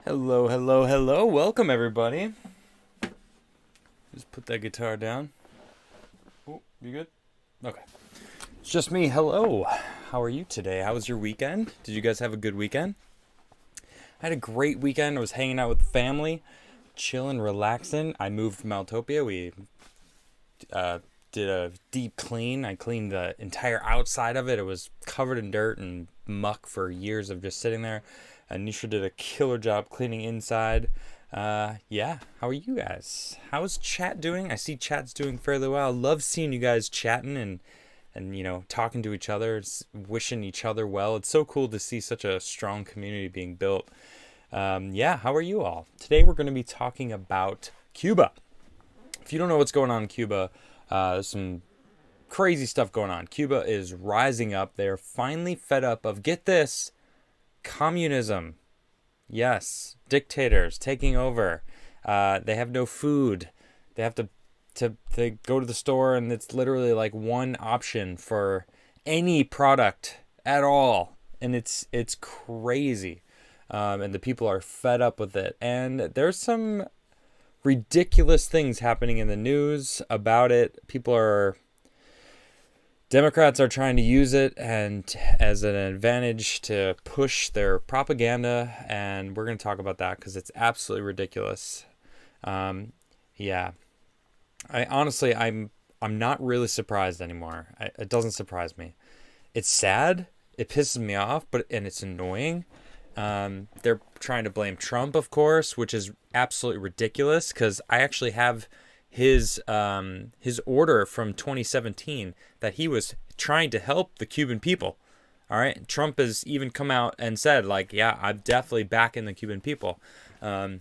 Hello, hello, hello. Welcome, everybody. Just put that guitar down. Oh, you good? Okay. It's just me. Hello. How are you today? How was your weekend? Did you guys have a good weekend? I had a great weekend. I was hanging out with family, chilling, relaxing. I moved from Maltopia. We did a deep clean. I cleaned the entire outside of it. It was covered in dirt and muck for years of just sitting there. And Nisha did a killer job cleaning inside. Yeah, how are you guys? How's chat doing? I see chat's doing fairly well. I love seeing you guys chatting and talking to each other, wishing each other well. It's so cool to see such a strong community being built. Yeah, how are you all? Today we're going to be talking about Cuba. If you don't know what's going on in Cuba, there's some crazy stuff going on. Cuba is rising up. They're finally fed up of, get this, communism. Yes, dictators taking over. They have no food. They have to they go to the store and it's literally like one option for any product at all, and it's crazy. And the people are fed up with it. And there's some ridiculous things happening in the news about it. Democrats are trying to use it and as an advantage to push their propaganda, and we're going to talk about that because it's absolutely ridiculous. Yeah, I'm not really surprised anymore. It doesn't surprise me. It's sad. It pisses me off, and it's annoying. They're trying to blame Trump, of course, which is absolutely ridiculous because I actually have his order from 2017 that he was trying to help the Cuban people. All right, Trump has even come out and said, like, yeah, I'm definitely backing the Cuban people. So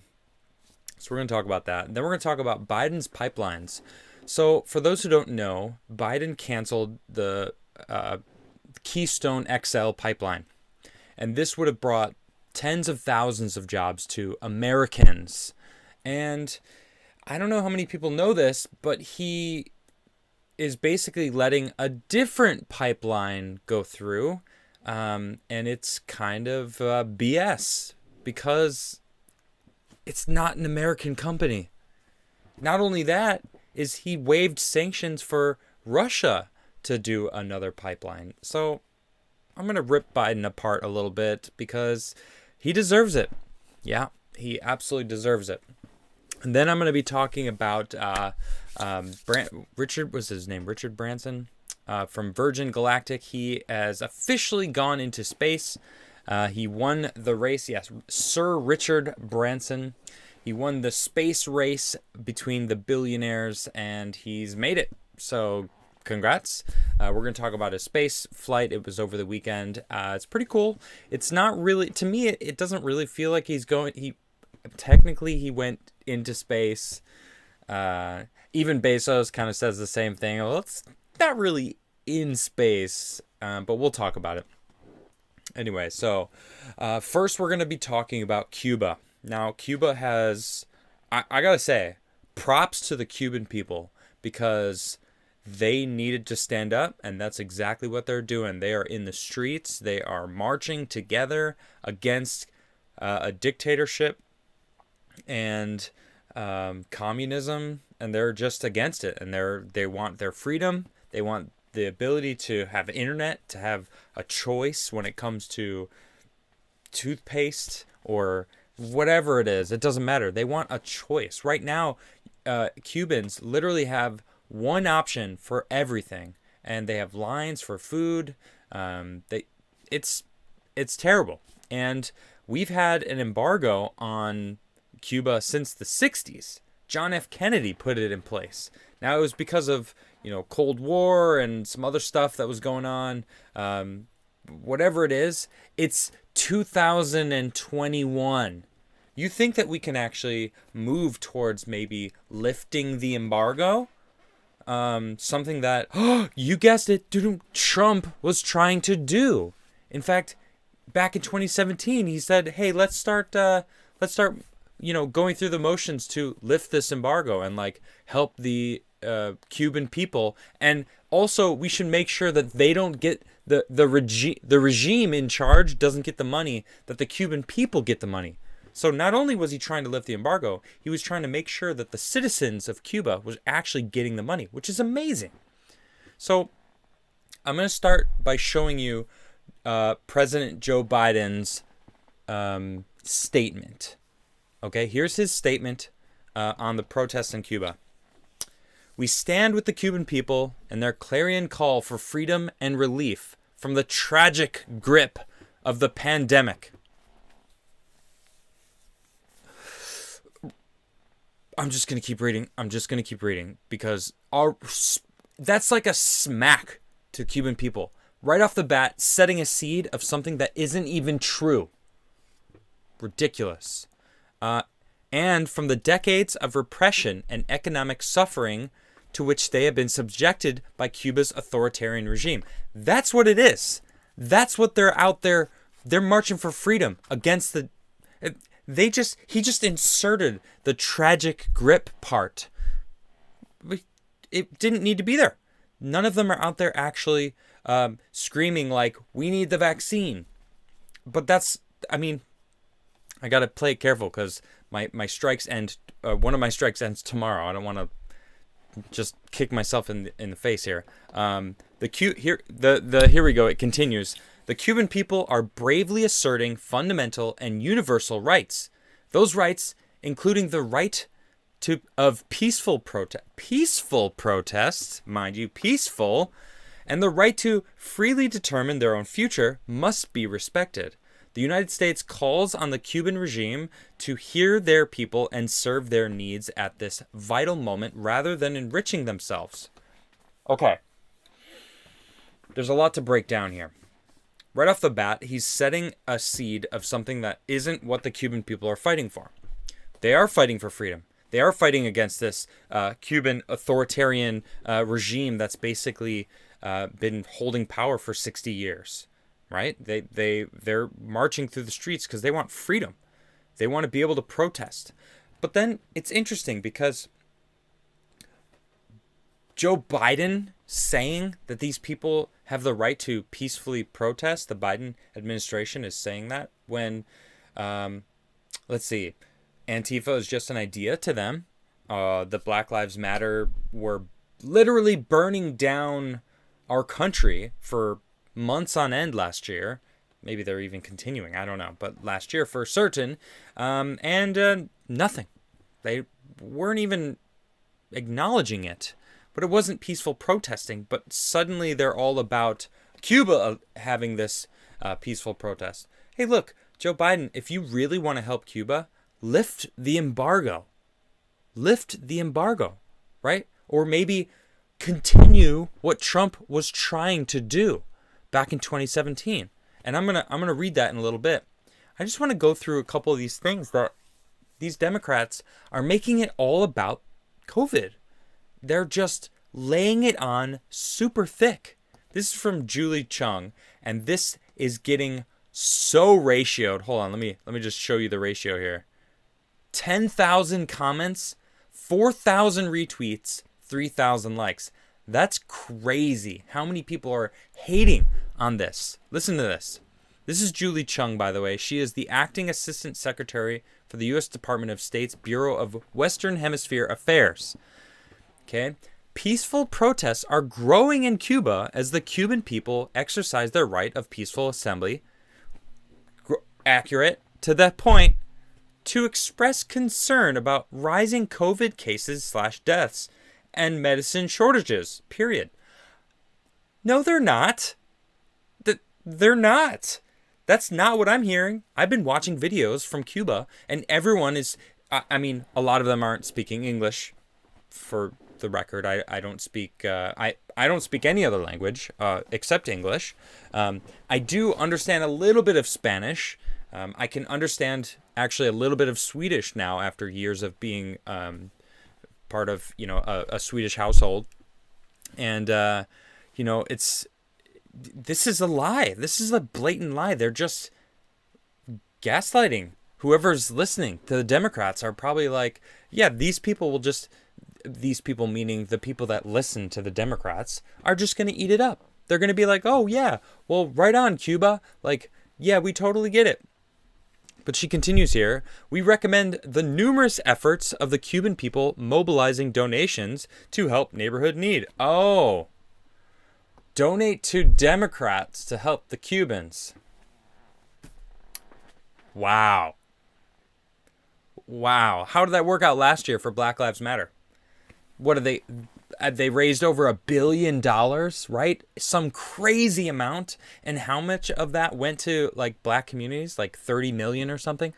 we're going to talk about that. And then we're going to talk about Biden's pipelines. So for those who don't know, Biden canceled the Keystone XL pipeline, and this would have brought tens of thousands of jobs to Americans. And I don't know how many people know this, but he is basically letting a different pipeline go through. And it's kind of BS because it's not an American company. Not only that, is he waived sanctions for Russia to do another pipeline. So I'm going to rip Biden apart a little bit because he deserves it. Yeah, he absolutely deserves it. And then I'm going to be talking about Richard Branson from Virgin Galactic. He has officially gone into space. He won the race. Yes, Sir Richard Branson. He won the space race between the billionaires, and he's made it. So congrats. We're going to talk about his space flight. It was over the weekend. It's pretty cool. It's not really, to me, it doesn't really feel like he's going, technically he went into space. Even Bezos kind of says the same thing. Well, it's not really in space, but we'll talk about it. Anyway, so first we're going to be talking about Cuba. Now, Cuba has, I got to say, props to the Cuban people because they needed to stand up, and that's exactly what they're doing. They are in the streets. They are marching together against a dictatorship and communism, and they're just against it. And they want their freedom. They want the ability to have internet, to have a choice when it comes to toothpaste or whatever it is. It doesn't matter. They want a choice. Right now, Cubans literally have one option for everything, and they have lines for food. It's terrible. And we've had an embargo on Cuba since the 60s. John F. Kennedy put it in place. Now, it was because of, Cold War and some other stuff that was going on. Whatever it is, it's 2021. You think that we can actually move towards maybe lifting the embargo? Something that, you guessed it, Trump was trying to do. In fact, back in 2017, he said, hey, let's start, going through the motions to lift this embargo and help the Cuban people. And also, we should make sure that they don't get the regime in charge doesn't get the money, that the Cuban people get the money. So not only was he trying to lift the embargo, he was trying to make sure that the citizens of Cuba was actually getting the money, which is amazing. So I'm going to start by showing you President Joe Biden's statement. Okay, here's his statement on the protests in Cuba. We stand with the Cuban people and their clarion call for freedom and relief from the tragic grip of the pandemic. I'm just going to keep reading because that's like a smack to Cuban people. Right off the bat, setting a seed of something that isn't even true. Ridiculous. And from the decades of repression and economic suffering to which they have been subjected by Cuba's authoritarian regime. That's what it is. That's what they're out there. They're marching for freedom against the... He just inserted the tragic grip part. It didn't need to be there. None of them are out there actually screaming like, we need the vaccine. But that's, I got to play it careful because my strikes end, one of my strikes ends tomorrow. I don't want to just kick myself in the face here. Here we go. It continues. The Cuban people are bravely asserting fundamental and universal rights. Those rights, including the right of peaceful protests, mind you, peaceful, and the right to freely determine their own future must be respected. The United States calls on the Cuban regime to hear their people and serve their needs at this vital moment rather than enriching themselves. Okay. There's a lot to break down here. Right off the bat, he's setting a seed of something that isn't what the Cuban people are fighting for. They are fighting for freedom. They are fighting against this Cuban authoritarian regime that's basically been holding power for 60 years. Right? They're marching through the streets because they want freedom. They want to be able to protest. But then it's interesting because Joe Biden saying that these people have the right to peacefully protest, the Biden administration is saying that when, let's see, Antifa is just an idea to them. The Black Lives Matter were literally burning down our country for months on end last year. Maybe they're even continuing. I don't know. But last year for certain. And nothing. They weren't even acknowledging it. But it wasn't peaceful protesting. But suddenly they're all about Cuba having this peaceful protest. Hey, look, Joe Biden, if you really want to help Cuba, lift the embargo. Lift the embargo, right? Or maybe continue what Trump was trying to do back in 2017. And I'm gonna read that in a little bit. I just want to go through a couple of these things that these Democrats are making it all about COVID. They're just laying it on super thick. This is from Julie Chung, and this is getting so ratioed. Hold on, let me just show you the ratio here. 10,000 comments, 4,000 retweets, 3,000 likes. That's crazy. How many people are hating on this? Listen to this. This is Julie Chung, by the way. She is the acting assistant secretary for the U.S. Department of State's Bureau of Western Hemisphere Affairs. Okay. Peaceful protests are growing in Cuba as the Cuban people exercise their right of peaceful assembly. Accurate to that point, to express concern about rising COVID cases/deaths and medicine shortages, period. No, they're not. They're not. That's not what I'm hearing. I've been watching videos from Cuba, and everyone is, a lot of them aren't speaking English, for the record. I don't speak, I don't speak any other language except English. I do understand a little bit of Spanish. I can understand actually a little bit of Swedish now after years of being part of, a Swedish household. And, this is a lie. This is a blatant lie. They're just gaslighting. Whoever's listening to the Democrats are probably like, yeah, these people meaning the people that listen to the Democrats, are just going to eat it up. They're going to be like, oh, yeah, well, right on, Cuba. Like, yeah, we totally get it. But she continues here, we recommend the numerous efforts of the Cuban people mobilizing donations to help neighborhood need. Oh, donate to Democrats to help the Cubans. Wow. Wow. How did that work out last year for Black Lives Matter? What did they raised over $1 billion, right? Some crazy amount. And how much of that went to like black communities? Like 30 million or something.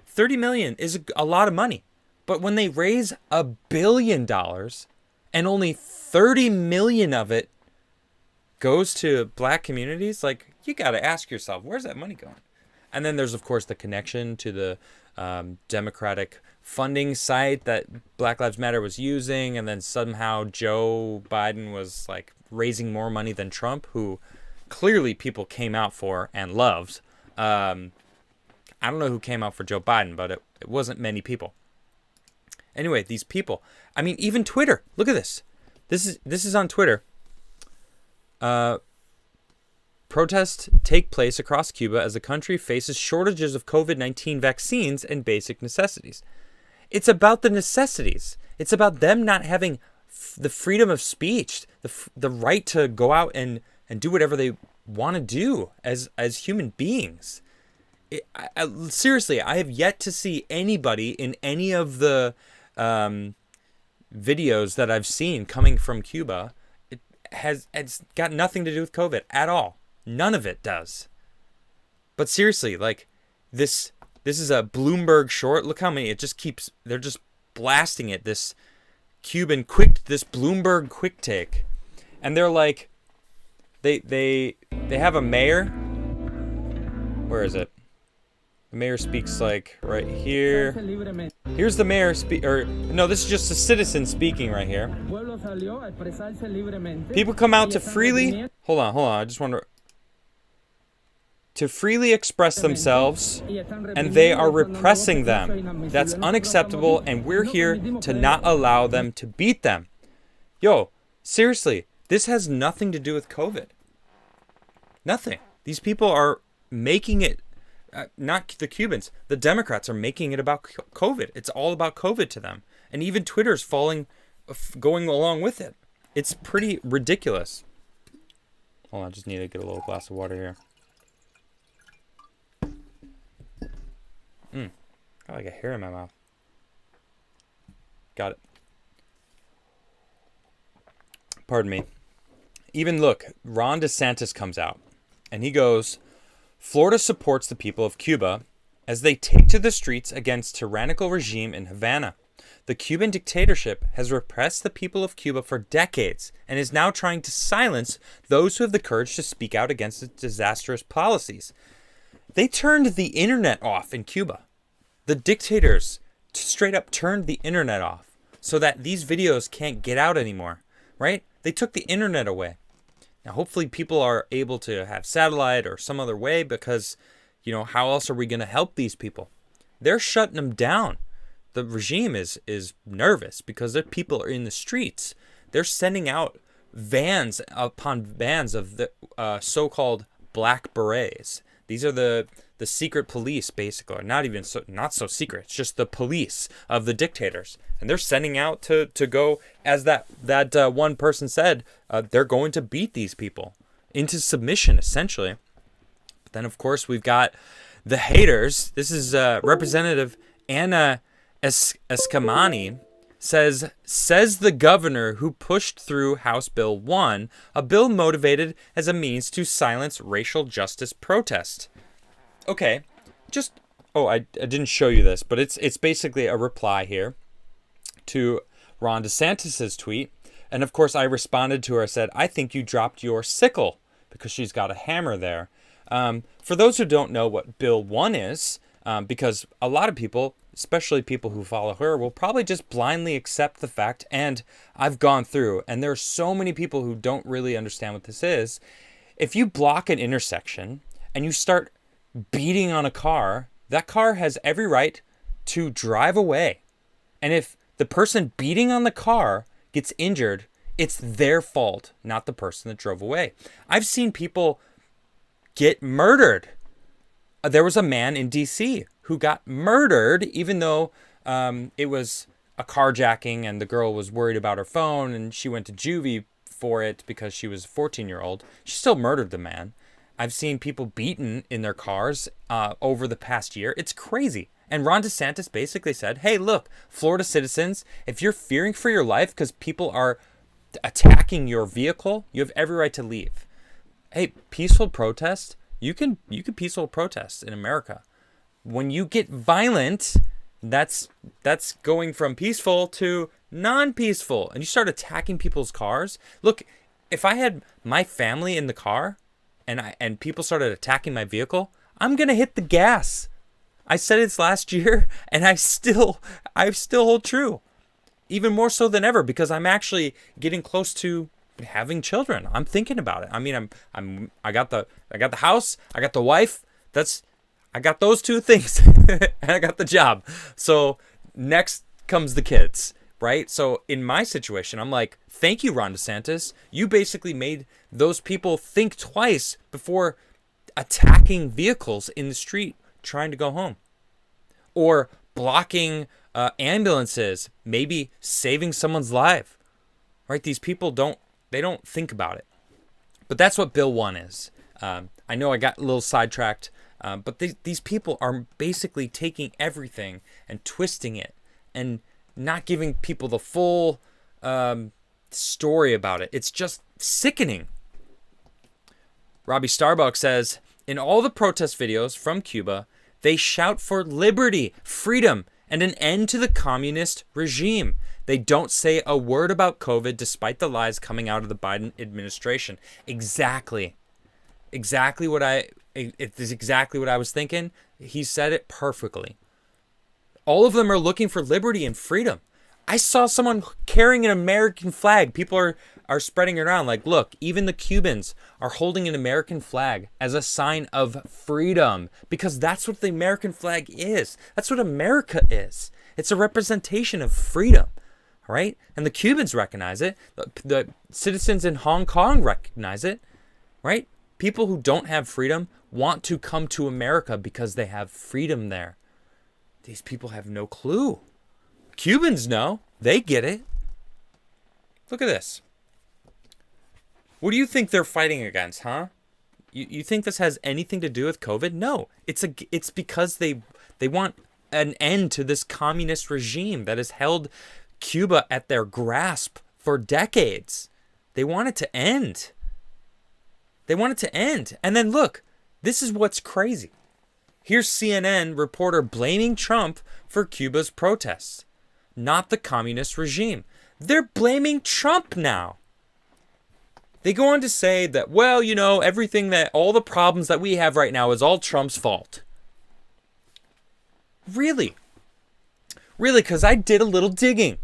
30 million is a lot of money. But when they raise $1 billion and only 30 million of it goes to black communities, like, you got to ask yourself, where's that money going? And then there's, of course, the connection to the Democratic funding site that Black Lives Matter was using. And then somehow Joe Biden was like raising more money than Trump, who clearly people came out for and loved. I don't know who came out for Joe Biden, but it wasn't many people. Anyway, these people, I mean, even Twitter, look at this. This is on Twitter. Protests take place across Cuba as the country faces shortages of COVID-19 vaccines and basic necessities. It's about the necessities. It's about them not having the freedom of speech, the right to go out and do whatever they want to do as human beings. Seriously, I have yet to see anybody in any of the videos that I've seen coming from Cuba. It's got nothing to do with COVID at all. None of it does. But seriously, like, this is a Bloomberg short. Look how many, they're just blasting it. This Bloomberg quick take. And they're like, they have a mayor. Where is it? The mayor speaks like right here. Here's the mayor this is just a citizen speaking right here. People come out to freely, hold on, I just want to freely express themselves, and they are repressing them. That's unacceptable, and we're here to not allow them to beat them. Yo, seriously, this has nothing to do with COVID. Nothing. These people are making it, not the Cubans, the Democrats are making it about COVID. It's all about COVID to them. And even Twitter's going along with it. It's pretty ridiculous. Hold on, I just need to get a little glass of water here. Got like a hair in my mouth. Got it. Pardon me. Even look, Ron DeSantis comes out and he goes, Florida supports the people of Cuba as they take to the streets against tyrannical regime in Havana. The Cuban dictatorship has repressed the people of Cuba for decades and is now trying to silence those who have the courage to speak out against its disastrous policies. They turned the internet off in Cuba. The dictators straight up turned the internet off so that these videos can't get out anymore, right? They took the internet away. Now, hopefully people are able to have satellite or some other way because, how else are we going to help these people? They're shutting them down. The regime is nervous because their people are in the streets. They're sending out vans upon vans of the so-called Black Berets. These are the secret police, basically. Not so secret. It's just the police of the dictators. And they're sending out to go, as that one person said, they're going to beat these people into submission, essentially. But then, of course, we've got the haters. This is Representative Anna Eskamani says the governor who pushed through House Bill 1, a bill motivated as a means to silence racial justice protest. Okay, I didn't show you this, but it's basically a reply here to Ron DeSantis's tweet. And of course, I responded to her. I said, I think you dropped your sickle, because she's got a hammer there. For those who don't know what Bill 1 is, because a lot of people, especially people who follow her, will probably just blindly accept the fact, and I've gone through, and there are so many people who don't really understand what this is. If you block an intersection and you start beating on a car, that car has every right to drive away. And if the person beating on the car gets injured, it's their fault, not the person that drove away. I've seen people get murdered. There was a man in D.C. who got murdered, even though it was a carjacking and the girl was worried about her phone and she went to juvie for it because she was a 14-year-old. She still murdered the man. I've seen people beaten in their cars over the past year. It's crazy. And Ron DeSantis basically said, hey, look, Florida citizens, if you're fearing for your life because people are attacking your vehicle, you have every right to leave. Hey, peaceful protest, you can peaceful protest in America. When you get violent, that's going from peaceful to non-peaceful, and you start attacking people's cars. Look, if I had my family in the car and people started attacking my vehicle, I'm gonna hit the gas. I said it's last year, and I still hold true, even more so than ever, because I'm actually getting close to having children. I'm thinking about it. I mean, I got the house, I got the wife. I got those two things, and I got the job. So next comes the kids, right? So in my situation, I'm like, thank you, Ron DeSantis. You basically made those people think twice before attacking vehicles in the street trying to go home, or blocking ambulances, maybe saving someone's life, right? These people don't think about it. But that's what Bill 1 is. I know I got a little sidetracked, but these people are basically taking everything and twisting it and not giving people the full story about it. It's just sickening. Robbie Starbuck says, in all the protest videos from Cuba, they shout for liberty, freedom, and an end to the communist regime. They don't say a word about COVID despite the lies coming out of the Biden administration. Exactly what I was thinking. He said it perfectly. All of them are looking for liberty and freedom. I saw someone carrying an American flag. People are spreading it around like, look, even the Cubans are holding an American flag as a sign of freedom, because that's what the American flag is. That's what America is. It's a representation of freedom, right? And the Cubans recognize it. The citizens in Hong Kong recognize it, right? People who don't have freedom want to come to America because they have freedom there. These people have no clue. Cubans know. They get it. Look at this. What do you think they're fighting against, huh? You think this has anything to do with COVID? No. It's because they want an end to this communist regime that has held Cuba at their grasp for decades. They want it to end. And then look, this is what's crazy. Here's CNN reporter blaming Trump for Cuba's protests, not the communist regime. They're blaming Trump now. They go on to say that, well, all the problems that we have right now is all Trump's fault. Really? Because I did a little digging.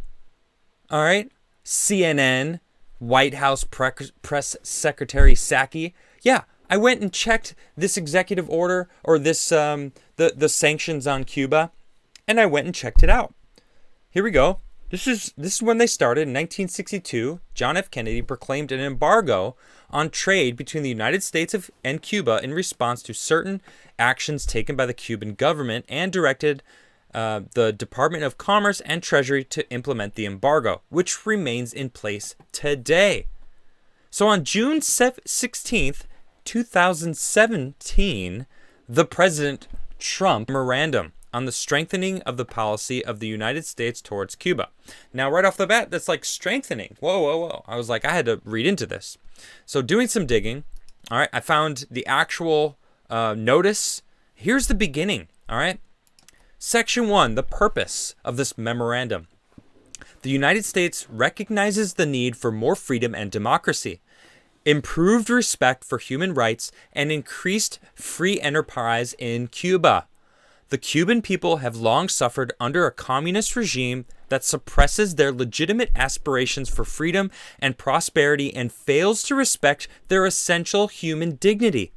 All right? CNN, White House Press Secretary Psaki. Yeah, I went and checked this executive order, or this the sanctions on Cuba, and I went and checked it out. Here we go. This is when they started in 1962. John F. Kennedy proclaimed an embargo on trade between the United States and Cuba in response to certain actions taken by the Cuban government, and directed the Department of Commerce and Treasury to implement the embargo, which remains in place today. So on June 16th, 2017, the President Trump memorandum on the strengthening of the policy of the United States towards Cuba. Now, right off the bat, that's like strengthening. Whoa. I was like, I had to read into this. So doing some digging, all right, I found the actual notice. Here's the beginning, all right? Section 1, the purpose of this memorandum. The United States recognizes the need for more freedom and democracy, improved respect for human rights, and increased free enterprise in Cuba. The Cuban people have long suffered under a communist regime that suppresses their legitimate aspirations for freedom and prosperity and fails to respect their essential human dignity.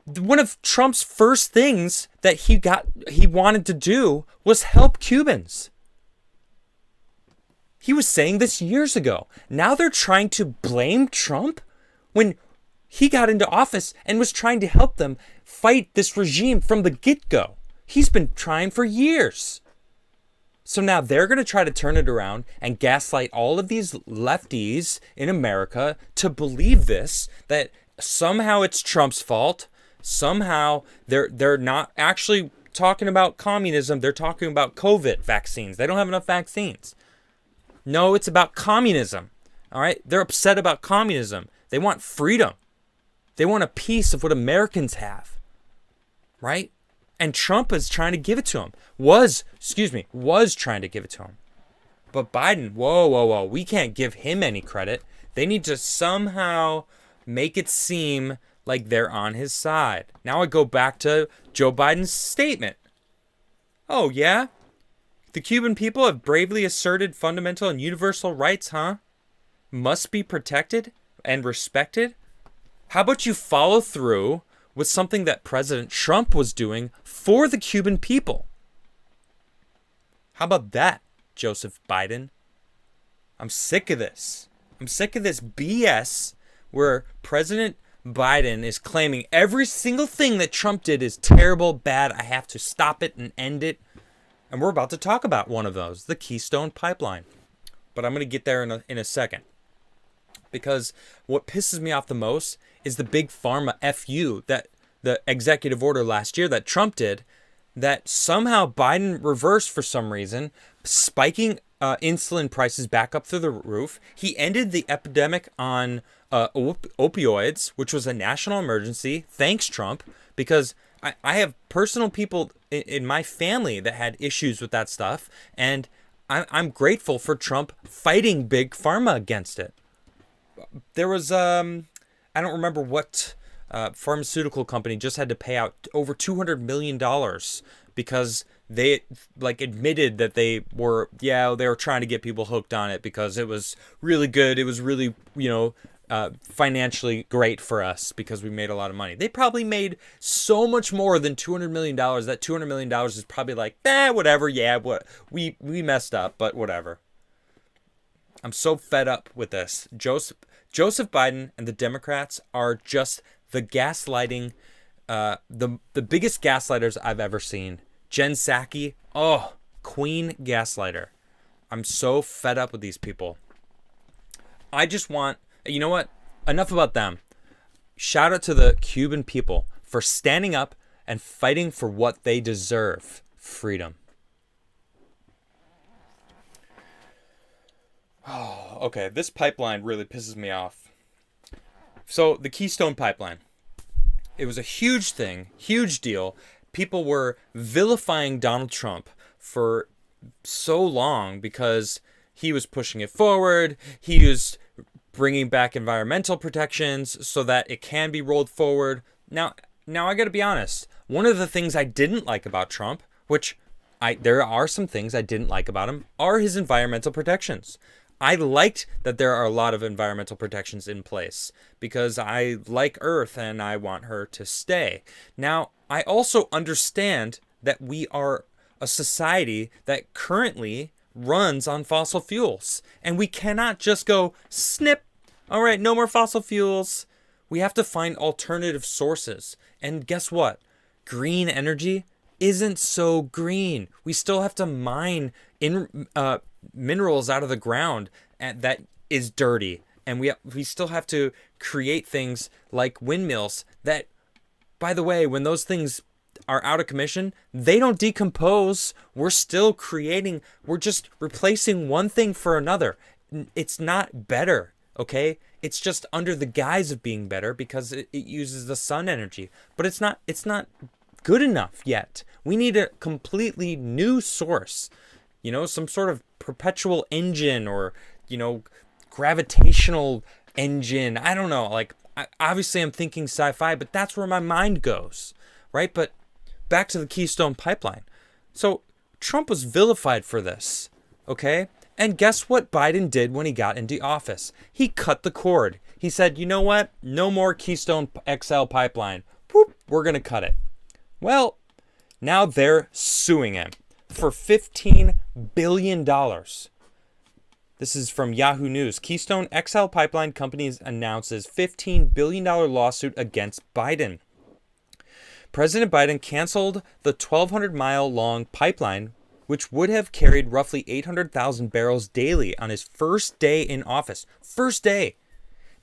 One of Trump's first things that he wanted to do was help Cubans. He was saying this years ago. Now they're trying to blame Trump when He got into office and was trying to help them fight this regime from the get-go. He's been trying for years. So now they're going to try to turn it around and gaslight all of these lefties in America to believe this, that somehow it's Trump's fault. Somehow they're not actually talking about communism. They're talking about COVID vaccines. They don't have enough vaccines. No, it's about communism. All right? They're upset about communism. They want freedom. They want a piece of what Americans have. Right? And Trump is trying to give it to them. Was trying to give it to him. But Biden, whoa. We can't give him any credit. They need to somehow make it seem like they're on his side. Now I go back to Joe Biden's statement. Oh, yeah? The Cuban people have bravely asserted fundamental and universal rights, huh? Must be protected and respected? How about you follow through with something that President Trump was doing for the Cuban people? How about that, Joseph Biden? I'm sick of this. I'm sick of this BS where President Biden is claiming every single thing that Trump did is terrible, bad. I have to stop it and end it. And we're about to talk about one of those, the Keystone Pipeline. But I'm going to get there in a second. Because what pisses me off the most is the big pharma FU, that the executive order last year that Trump did, that somehow Biden reversed for some reason, spiking insulin prices back up through the roof. He ended the epidemic on opioids, which was a national emergency. Thanks, Trump, because I have personal people in my family that had issues with that stuff, and I'm grateful for Trump fighting big pharma against it. There was, I don't remember what pharmaceutical company just had to pay out over $200 million because they admitted that they were trying to get people hooked on it because it was really good. It was really, financially great for us because we made a lot of money. They probably made so much more than $200 million. That $200 million is probably like, whatever. Yeah, we messed up, but whatever. I'm so fed up with this. Joseph Biden and the Democrats are just the gaslighting, the biggest gaslighters I've ever seen. Jen Psaki, queen gaslighter. I'm so fed up with these people. I just want, you know what? Enough about them. Shout out to the Cuban people for standing up and fighting for what they deserve. Freedom. Oh, okay, this pipeline really pisses me off. So, the Keystone Pipeline. It was a huge thing, huge deal. People were vilifying Donald Trump for so long because he was pushing it forward. He was bringing back environmental protections so that it can be rolled forward. Now I got to be honest. One of the things I didn't like about Trump, there are some things I didn't like about him, are his environmental protections. I liked that there are a lot of environmental protections in place because I like Earth and I want her to stay. Now, I also understand that we are a society that currently runs on fossil fuels. And we cannot just go, snip, all right, no more fossil fuels. We have to find alternative sources. And guess what? Green energy isn't so green. We still have to mine minerals out of the ground that is dirty. And we still have to create things like windmills that, by the way, when those things are out of commission, they don't decompose. We're still creating, we're just replacing one thing for another. It's not better, okay? It's just under the guise of being better because it uses the sun energy. But it's not good enough yet. We need a completely new source. Some sort of perpetual engine or, gravitational engine. I don't know. Obviously I'm thinking sci-fi, but that's where my mind goes, right? But back to the Keystone Pipeline. So Trump was vilified for this, okay? And guess what Biden did when he got into office? He cut the cord. He said, you know what? No more Keystone XL pipeline. Whoop, we're going to cut it. Well, now they're suing him for $15 billion. This is from Yahoo News. Keystone XL Pipeline Company announces $15 billion lawsuit against Biden. President Biden canceled the 1,200-mile-long pipeline, which would have carried roughly 800,000 barrels daily on his first day in office. First day.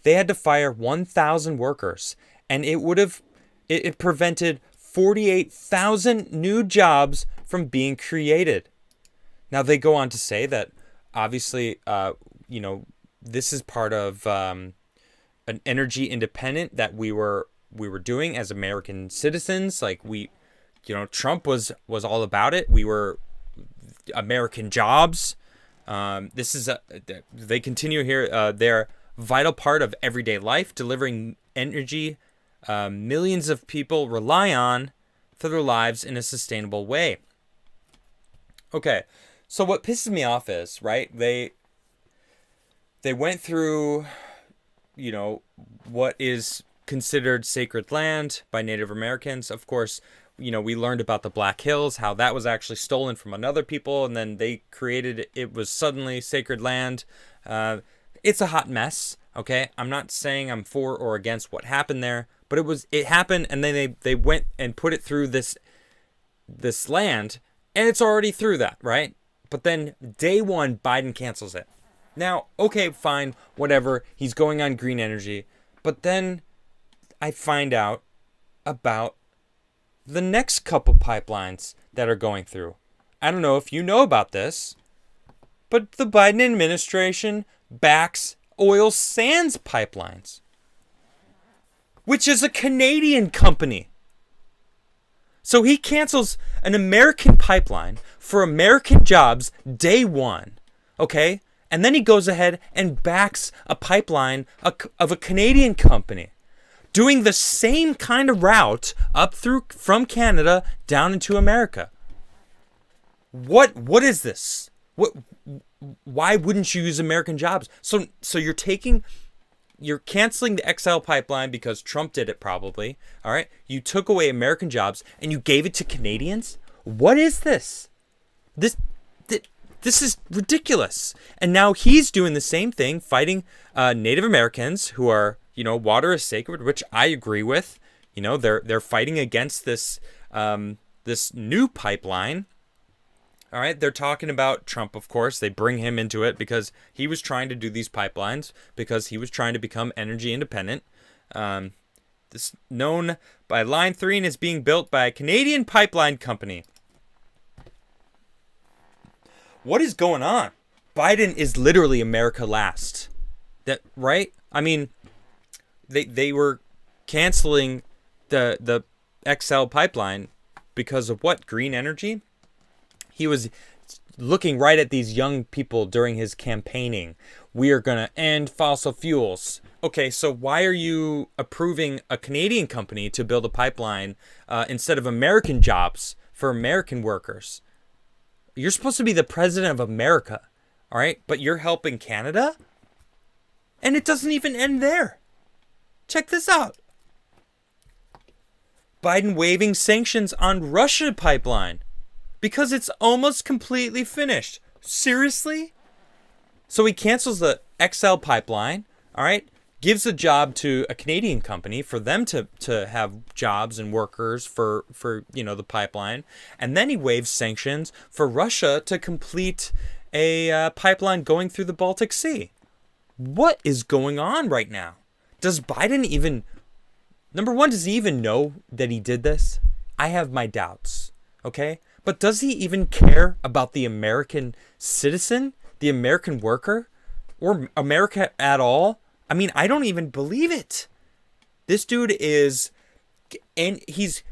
They had to fire 1,000 workers, and it prevented 48,000 new jobs from being created. Now, they go on to say that, obviously, this is part of an energy independent that we were doing as American citizens. Like, Trump was all about it. We were American jobs. They continue here. They're vital part of everyday life, delivering energy millions of people rely on for their lives in a sustainable way. Okay, so what pisses me off is, right, they went through, what is considered sacred land by Native Americans. Of course, we learned about the Black Hills, how that was actually stolen from another people, and then they created it was suddenly sacred land. It's a hot mess, okay? I'm not saying I'm for or against what happened there, but it happened, and then they went and put it through this land, and it's already through that, right? But then day one, Biden cancels it. Now, okay, fine, whatever. He's going on green energy, but then I find out about the next couple pipelines that are going through. I don't know if you know about this, but the Biden administration backs oil sands pipelines, which is a Canadian company. So he cancels an American pipeline for American jobs day one, okay? And then he goes ahead and backs a pipeline of a Canadian company doing the same kind of route from Canada down into America. What is this? Why wouldn't you use American jobs? So you're canceling the XL pipeline because Trump did it probably. All right. You took away American jobs and you gave it to Canadians. What is this? This is ridiculous. And now he's doing the same thing, fighting Native Americans who are, water is sacred, which I agree with. They're fighting against this new pipeline. All right, they're talking about Trump, of course. They bring him into it because he was trying to do these pipelines, because he was trying to become energy independent. This known by Line 3 and is being built by a Canadian pipeline company. What is going on? Biden is literally America last. That right? I mean, they were canceling the XL pipeline because of what? Green energy? He was looking right at these young people during his campaigning. We are going to end fossil fuels. Okay, so why are you approving a Canadian company to build a pipeline instead of American jobs for American workers? You're supposed to be the president of America, all right? But you're helping Canada? And it doesn't even end there. Check this out. Biden waiving sanctions on Russia pipeline because it's almost completely finished. Seriously? So he cancels the XL pipeline, all right? Gives a job to a Canadian company for them to have jobs and workers for the pipeline. And then he waives sanctions for Russia to complete a pipeline going through the Baltic Sea. What is going on right now? Does Biden even... Number one, does he even know that he did this? I have my doubts, okay? But does he even care about the American citizen, the American worker, or America at all? I mean, I don't even believe it. This dude is... And he's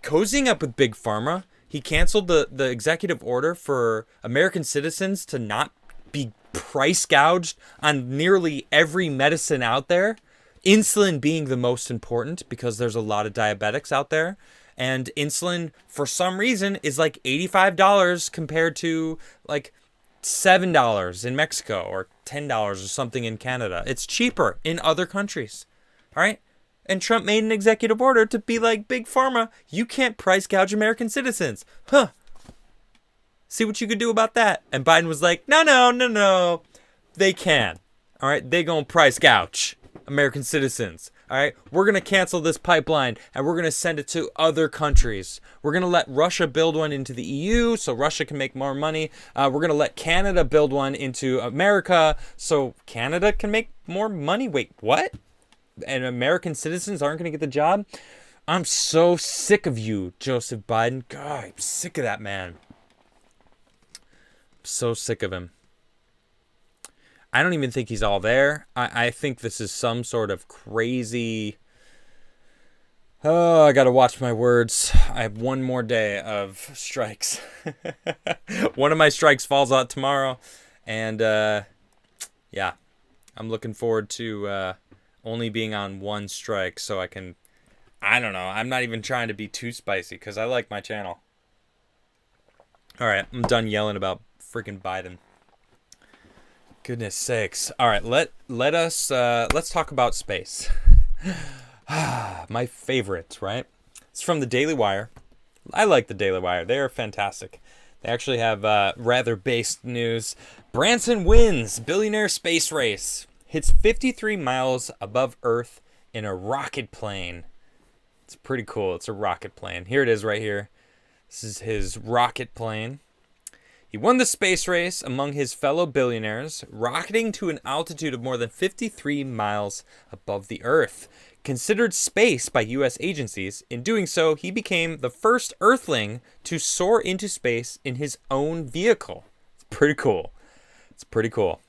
cozying up with Big Pharma. He canceled the executive order for American citizens to not be price gouged on nearly every medicine out there. Insulin being the most important because there's a lot of diabetics out there. And insulin, for some reason, is like $85 compared to like $7 in Mexico or $10 or something in Canada. It's cheaper in other countries. All right? And Trump made an executive order to be like, Big Pharma, you can't price gouge American citizens. Huh. See what you could do about that. And Biden was like, no. they can. All right, they gonna price gouge American citizens. All right, we're gonna cancel this pipeline and we're gonna send it to other countries. We're gonna let Russia build one into the EU so Russia can make more money. We're gonna let Canada build one into America so Canada can make more money. Wait, what? And American citizens aren't gonna get the job? I'm so sick of you, Joseph Biden. God, I'm sick of that man. I'm so sick of him. I don't even think he's all there. I think this is some sort of crazy... Oh, I gotta watch my words. I have one more day of strikes. One of my strikes falls out tomorrow. And, yeah. I'm looking forward to only being on one strike so I can... I don't know. I'm not even trying to be too spicy because I like my channel. Alright, I'm done yelling about freaking Biden. Goodness sakes. All right, let's talk about space. My favorite, right? It's from the Daily Wire. I like the Daily Wire. They are fantastic. They actually have rather based news. Branson wins billionaire space race. Hits 53 miles above Earth in a rocket plane. It's pretty cool. It's a rocket plane. Here it is right here. This is his rocket plane. He won the space race among his fellow billionaires, rocketing to an altitude of more than 53 miles above the Earth. Considered space by U.S. agencies, in doing so, he became the first Earthling to soar into space in his own vehicle. It's pretty cool. It's pretty cool.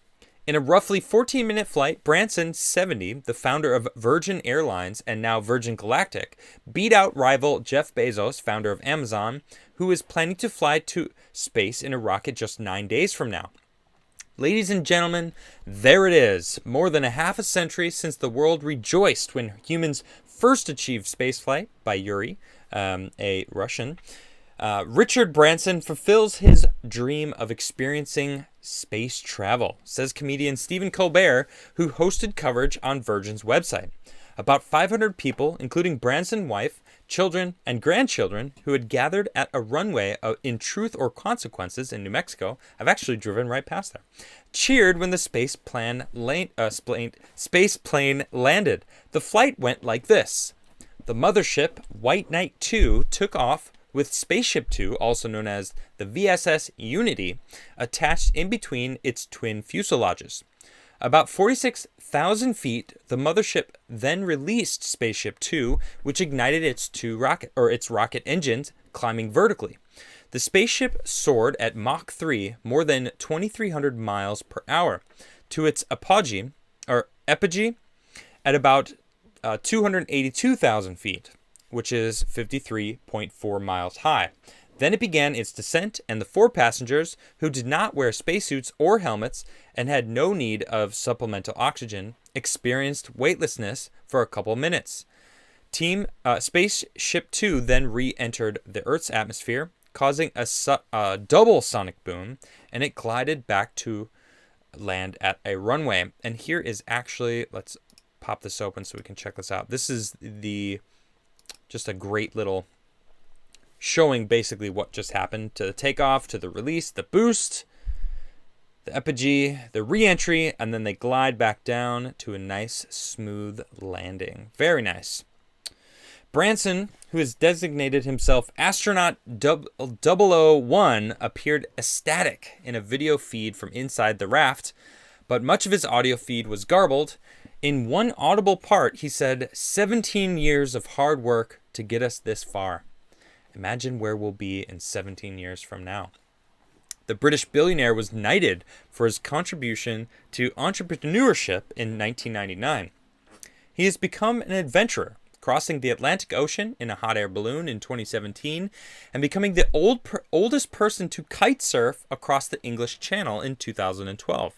In a roughly 14-minute flight, Branson, 70, the founder of Virgin Airlines and now Virgin Galactic, beat out rival Jeff Bezos, founder of Amazon, who is planning to fly to space in a rocket just 9 days from now. Ladies and gentlemen, there it is. More than a half a century since the world rejoiced when humans first achieved spaceflight by Yuri, a Russian. Richard Branson fulfills his dream of experiencing space travel, says comedian Stephen Colbert, who hosted coverage on Virgin's website. About 500 people, including Branson's wife, children, and grandchildren, who had gathered at a runway in Truth or Consequences in New Mexico, I've actually driven right past there, cheered when the space plane landed. The flight went like this. The mothership, White Knight 2, took off with Spaceship Two, also known as the VSS Unity, attached in between its twin fuselages. About 46,000 feet, the mothership then released Spaceship Two, which ignited its rocket engines, climbing vertically. The spaceship soared at Mach 3, more than 2,300 miles per hour, to its apogee at about 282,000 feet, which is 53.4 miles high. Then it began its descent, and the four passengers, who did not wear spacesuits or helmets and had no need of supplemental oxygen, experienced weightlessness for a couple minutes. Spaceship Two then re-entered the Earth's atmosphere, causing a double sonic boom, and it glided back to land at a runway. And here is actually, let's pop this open so we can check this out. This is just a great little showing basically what just happened to the takeoff, to the release, the boost, the apogee, the re-entry, and then they glide back down to a nice, smooth landing. Very nice. Branson, who has designated himself Astronaut 001, appeared ecstatic in a video feed from inside the raft, but much of his audio feed was garbled. In one audible part, he said, 17 years of hard work to get us this far. Imagine where we'll be in 17 years from now. The British billionaire was knighted for his contribution to entrepreneurship in 1999. He has become an adventurer, crossing the Atlantic Ocean in a hot air balloon in 2017 and becoming the oldest person to kite surf across the English Channel in 2012.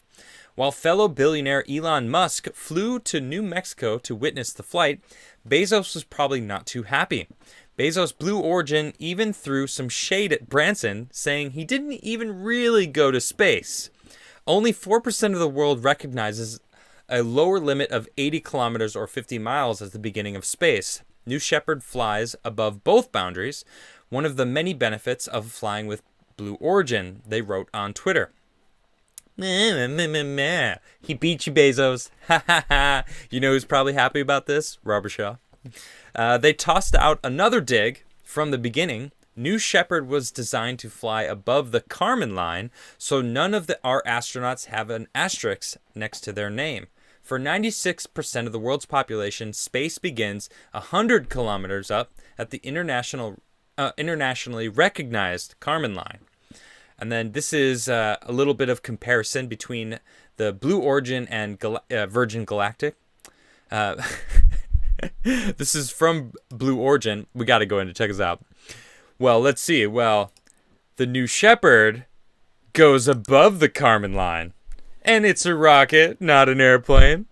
While fellow billionaire Elon Musk flew to New Mexico to witness the flight, Bezos was probably not too happy. Bezos' Blue Origin even threw some shade at Branson, saying he didn't even really go to space. Only 4% of the world recognizes a lower limit of 80 kilometers or 50 miles as the beginning of space. New Shepard flies above both boundaries, one of the many benefits of flying with Blue Origin, they wrote on Twitter. He beat you, Bezos. Ha ha ha. You know who's probably happy about this? Robert Shaw. They tossed out another dig from the beginning. New Shepard was designed to fly above the Kármán line, so none of our astronauts have an asterisk next to their name. For 96% of the world's population, space begins 100 kilometers up at the internationally recognized Kármán line. And then this is a little bit of comparison between the Blue Origin and Virgin Galactic. This is from Blue Origin. We got to go in to check this out. Well, let's see. Well, the New Shepard goes above the Kármán line. And it's a rocket, not an airplane.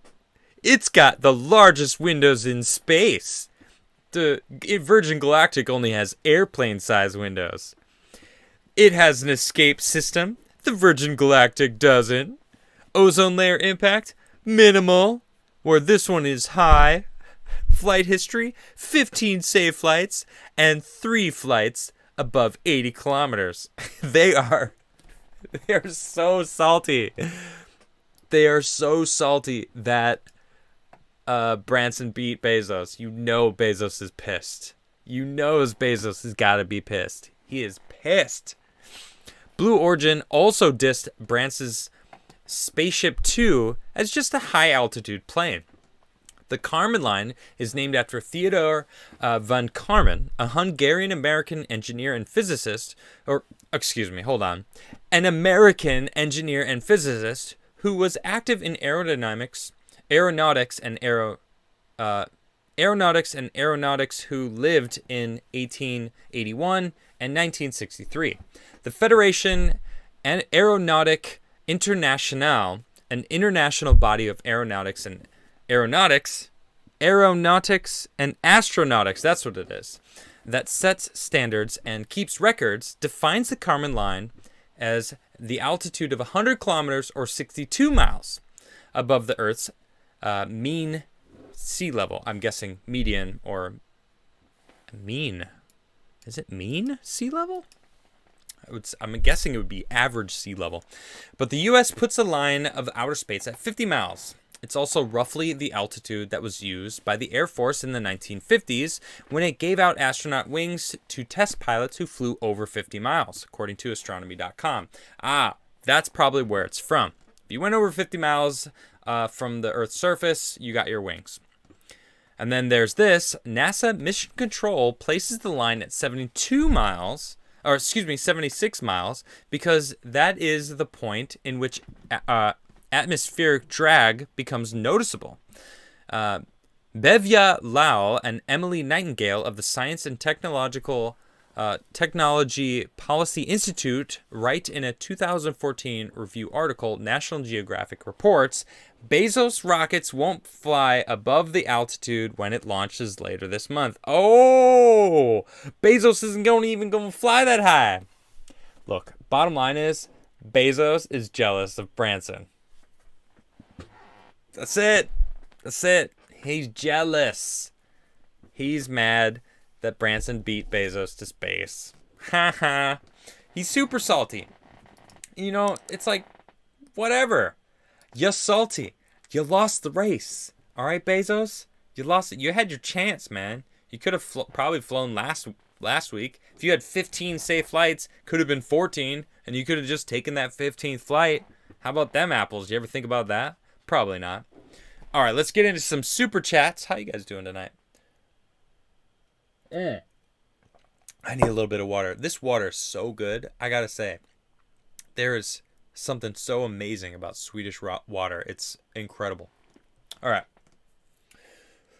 It's got the largest windows in space. The Virgin Galactic only has airplane-sized windows. It has an escape system. The Virgin Galactic doesn't. Ozone layer impact, minimal. Where this one is high. Flight history, 15 safe flights, and 3 flights above 80 kilometers. They are so salty. They are so salty that Branson beat Bezos. You know Bezos is pissed. You know Bezos has got to be pissed. He is pissed. Blue Origin also dissed Branson's Spaceship Two as just a high-altitude plane. The Kármán line is named after Theodor von Kármán, a Hungarian-American engineer and physicist, an American engineer and physicist who was active in aeronautics and who lived in 1881 and 1963. The Federation Aeronautique Internationale, an international body of aeronautics and astronautics, that's what it is, that sets standards and keeps records, defines the Kármán line as the altitude of 100 kilometers or 62 miles above the Earth's mean sea level. I'm guessing median or mean. Is it mean sea level? I'm guessing it would be average sea level. But the U.S. puts a line of outer space at 50 miles. It's also roughly the altitude that was used by the Air Force in the 1950s when it gave out astronaut wings to test pilots who flew over 50 miles, according to astronomy.com. That's probably where it's from. If you went over 50 miles from the Earth's surface, you got your wings. And then there's this. NASA Mission Control places the line at 76 miles, because that is the point in which atmospheric drag becomes noticeable. Bevya Lal and Emily Nightingale of the Science and Technology Policy Institute write in a 2014 review article, National Geographic reports, Bezos rockets won't fly above the altitude when it launches later this month. Oh, Bezos isn't even going to fly that high. Look, bottom line is, Bezos is jealous of Branson. That's it. He's jealous. He's mad that Branson beat Bezos to space. Haha. He's super salty. You know, it's like, whatever. You're salty. You lost the race. All right, Bezos? You lost it. You had your chance, man. You could have probably flown last week. If you had 15 safe flights, could have been 14, and you could have just taken that 15th flight. How about them apples? You ever think about that? Probably not. All right, let's get into some super chats. How you guys doing tonight? I need a little bit of water. This water is so good. I gotta say, there is something so amazing about Swedish water. It's incredible. All right.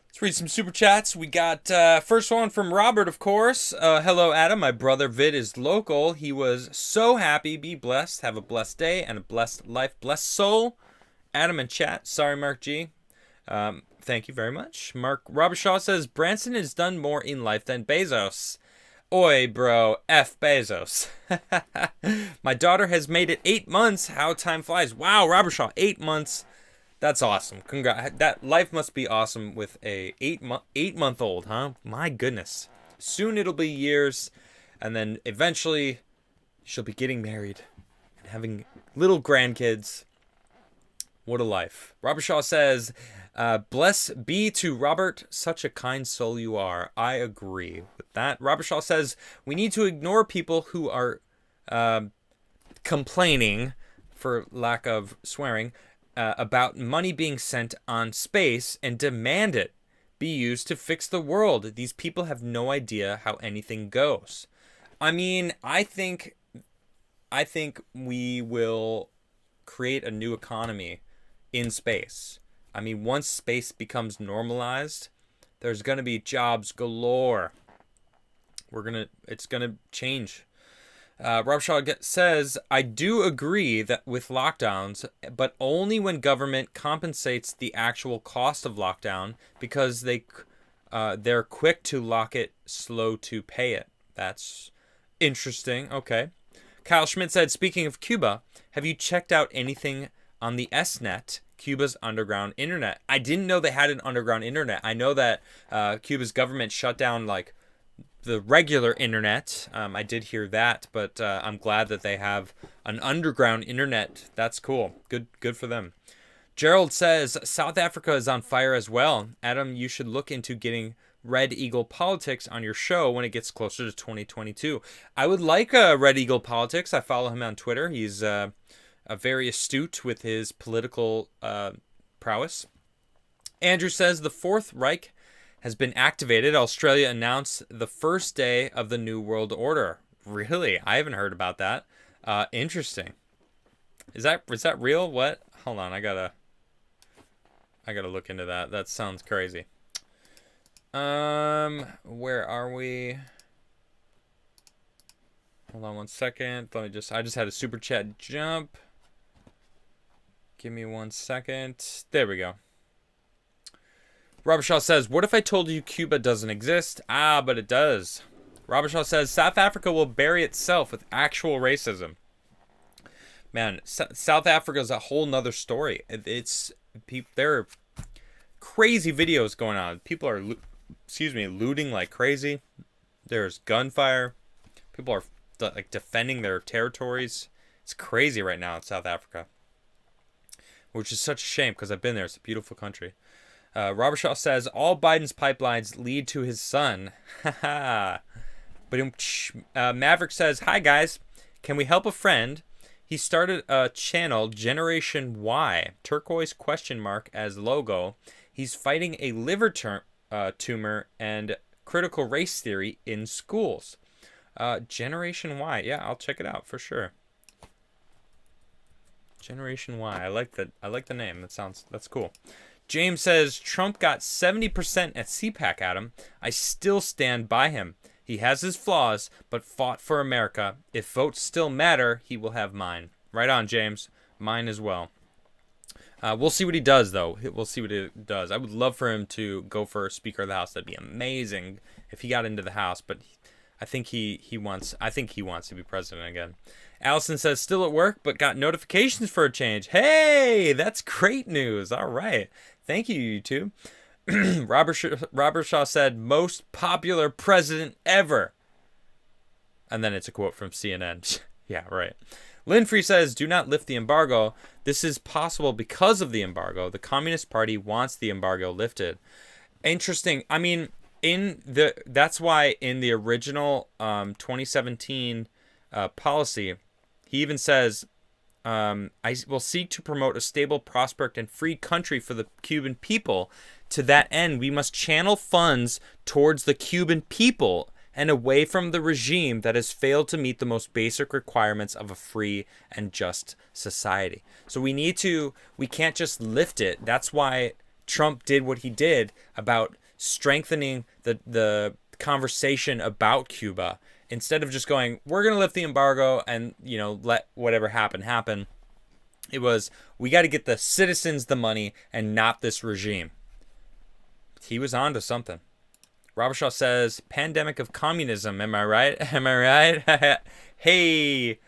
Let's read some super chats. We got first one from Robert, of course. Hello, Adam. My brother Vid is local. He was so happy. Be blessed. Have a blessed day and a blessed life. Blessed soul. Adam in chat. Sorry, Mark G. Thank you very much. Robert Shaw says, Branson has done more in life than Bezos. Oi, bro. F Bezos. My daughter has made it 8 months. How time flies. Wow, Robert Shaw, 8 months. That's awesome. Congrats. That life must be awesome with a 8-month-old, huh? My goodness. Soon it'll be years, and then eventually she'll be getting married and having little grandkids. What a life. Robert Shaw says, bless be to Robert, such a kind soul you are. I agree with that. Robert Shaw says, we need to ignore people who are complaining, for lack of swearing, about money being sent on space and demand it be used to fix the world. These people have no idea how anything goes. I mean, I think we will create a new economy in space. I mean, once space becomes normalized, there's going to be jobs galore. It's going to change. Rob Shaw says, I do agree that with lockdowns, but only when government compensates the actual cost of lockdown, because they're quick to lock it, slow to pay it. That's interesting. Okay. Kyle Schmidt said, speaking of Cuba, have you checked out anything on the SNet, Cuba's underground internet? I didn't know they had an underground internet. I know that Cuba's government shut down like the regular internet. I did hear that, but I'm glad that they have an underground internet. That's cool. Good for them. Gerald says, South Africa is on fire as well. Adam, you should look into getting Red Eagle Politics on your show when it gets closer to 2022. I would like Red Eagle Politics. I follow him on Twitter. He's very astute with his political prowess. Andrew says, the Fourth Reich has been activated. Australia announced the first day of the New World Order. Really? I haven't heard about that. Interesting. Is that real? What? Hold on, I gotta look into that. That sounds crazy. Where are we? Hold on one second. I just had a super chat jump. Give me 1 second. There we go. Robert Shaw says, what if I told you Cuba doesn't exist? Ah, but it does. Robert Shaw says, South Africa will bury itself with actual racism. Man, South Africa is a whole nother story. There are crazy videos going on. People are, looting like crazy. There's gunfire. People are like defending their territories. It's crazy right now in South Africa, which is such a shame because I've been there. It's a beautiful country. Robert Shaw says, all Biden's pipelines lead to his son. But Maverick says, hi guys, can we help a friend? He started a channel, Generation Y, turquoise question mark as logo. He's fighting a liver tumor and critical race theory in schools. Generation Y, yeah, I'll check it out for sure. Generation Y, I like the name. That's cool. James says, Trump got 70% at CPAC, Adam. I still stand by him. He has his flaws, but fought for America. If votes still matter, he will have mine. Right on, James. Mine as well. We'll see what he does, though. We'll see what he does. I would love for him to go for Speaker of the House. That'd be amazing if he got into the House, but I think he wants to be president again. Allison says, still at work, but got notifications for a change. Hey, that's great news. All right. Thank you, YouTube. Robert Shaw said, most popular president ever. And then it's a quote from CNN. Yeah, right. Linfrey says, do not lift the embargo. This is possible because of the embargo. The Communist Party wants the embargo lifted. Interesting. I mean, that's why in the original 2017 policy, he even says, I will seek to promote a stable, prosperous, and free country for the Cuban people. To that end, we must channel funds towards the Cuban people and away from the regime that has failed to meet the most basic requirements of a free and just society. So we can't just lift it. That's why Trump did what he did about strengthening the conversation about Cuba. Instead of just going, we're going to lift the embargo and, let whatever happen. It was, we got to get the citizens the money and not this regime. He was on to something. Robert Shaw says, pandemic of communism. Am I right? Am I right? Hey,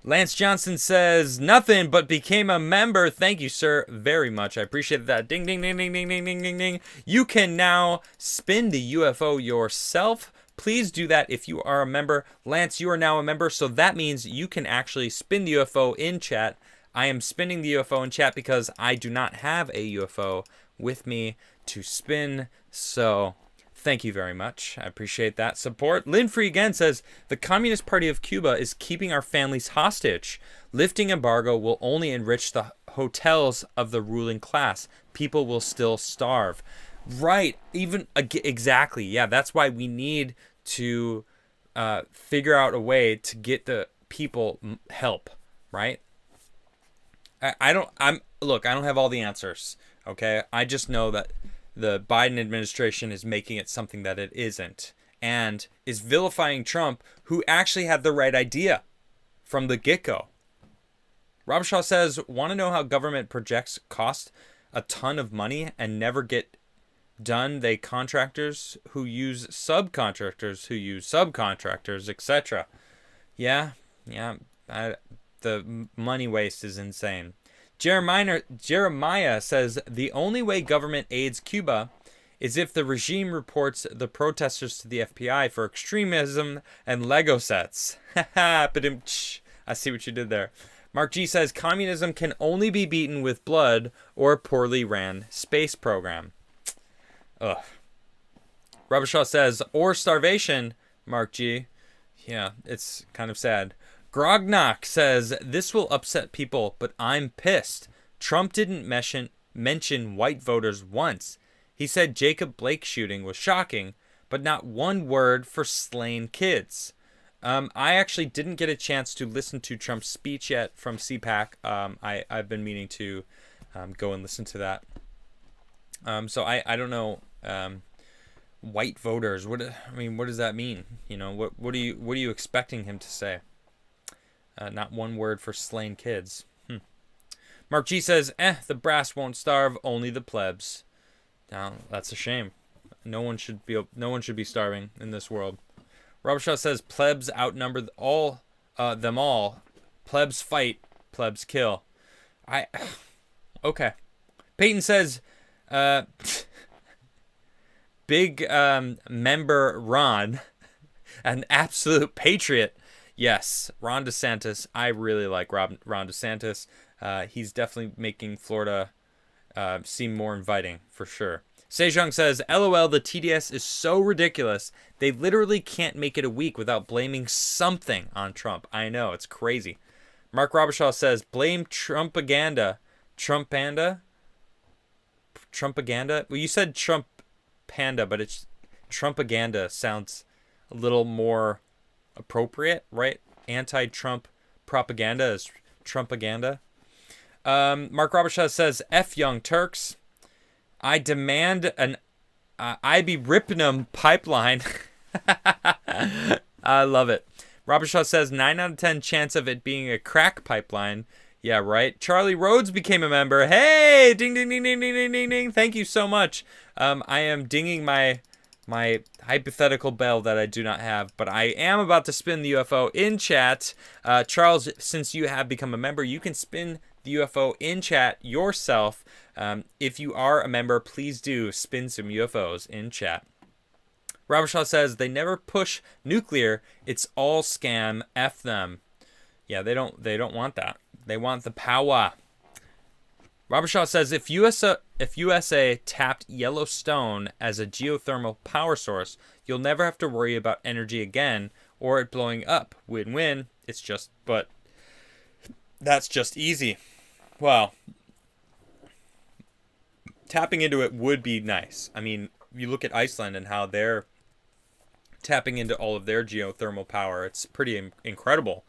Lance Johnson says, nothing, but became a member. Thank you, sir, very much. I appreciate that. Ding, ding, ding, ding, ding, ding, ding, ding, ding. You can now spin the UFO yourself. Please do that if you are a member. Lance, you are now a member, so that means you can actually spin the UFO in chat. I am spinning the UFO in chat because I do not have a UFO with me to spin, so thank you very much. I appreciate that support. Linfrey again says, the Communist Party of Cuba is keeping our families hostage. Lifting embargo will only enrich the hotels of the ruling class. People will still starve. Right. Exactly. Yeah, that's why we need to figure out a way to get the people help, right? I don't have all the answers, okay? I just know that the Biden administration is making it something that it isn't, and is vilifying Trump, who actually had the right idea from the get-go. Rob Shaw says, want to know how government projects cost a ton of money and never get done? They contractors who use subcontractors who use subcontractors, etc. Yeah. The money waste is insane. Jeremiah says, the only way government aids Cuba is if the regime reports the protesters to the FBI for extremism and Lego sets. I see what you did there. Mark G says, communism can only be beaten with blood or a poorly ran space program. Ugh. Robert Shaw says, or starvation, Mark G. Yeah, it's kind of sad. Grognock says, this will upset people, but I'm pissed. Trump didn't mention white voters once. He said Jacob Blake shooting was shocking, but not one word for slain kids. I actually didn't get a chance to listen to Trump's speech yet from CPAC. I've been meaning to go and listen to that. So I don't know. White voters. What does that mean? You know, what are you expecting him to say? Not one word for slain kids. Mark G says, the brass won't starve, only the plebs. Now, that's a shame. No one should be starving in this world. Robert Shaw says, plebs outnumber them all. Plebs fight, plebs kill. Okay. Peyton says, big member Ron, an absolute patriot. Yes, Ron DeSantis. I really like Ron DeSantis. He's definitely making Florida seem more inviting, for sure. Sejong says, LOL, the TDS is so ridiculous. They literally can't make it a week without blaming something on Trump. I know, it's crazy. Mark Robershaw says, blame Trumpaganda. Trumpanda? Well, you said Trump Panda, but it's Trumpaganda sounds a little more appropriate, right? Anti-Trump propaganda is Trumpaganda. Mark Robershaw says, F Young Turks. I demand an Ibiripnum pipeline. I love it. Robershaw says, 9 out of 10 chance of it being a crack pipeline. Yeah, right. Charlie Rhodes became a member. Hey! Ding, ding, ding, ding, ding, ding, ding, ding. Thank you so much. I am dinging my hypothetical bell that I do not have, but I am about to spin the UFO in chat. Charles, since you have become a member, you can spin the UFO in chat yourself. If you are a member, please do spin some UFOs in chat. Robert Shaw says, they never push nuclear. It's all scam. F them. Yeah, they don't want that. They want the power. Robert Shaw says, if USA tapped Yellowstone as a geothermal power source, you'll never have to worry about energy again or it blowing up. Win-win. But that's just easy. Well, tapping into it would be nice. I mean, you look at Iceland and how they're tapping into all of their geothermal power. It's pretty incredible.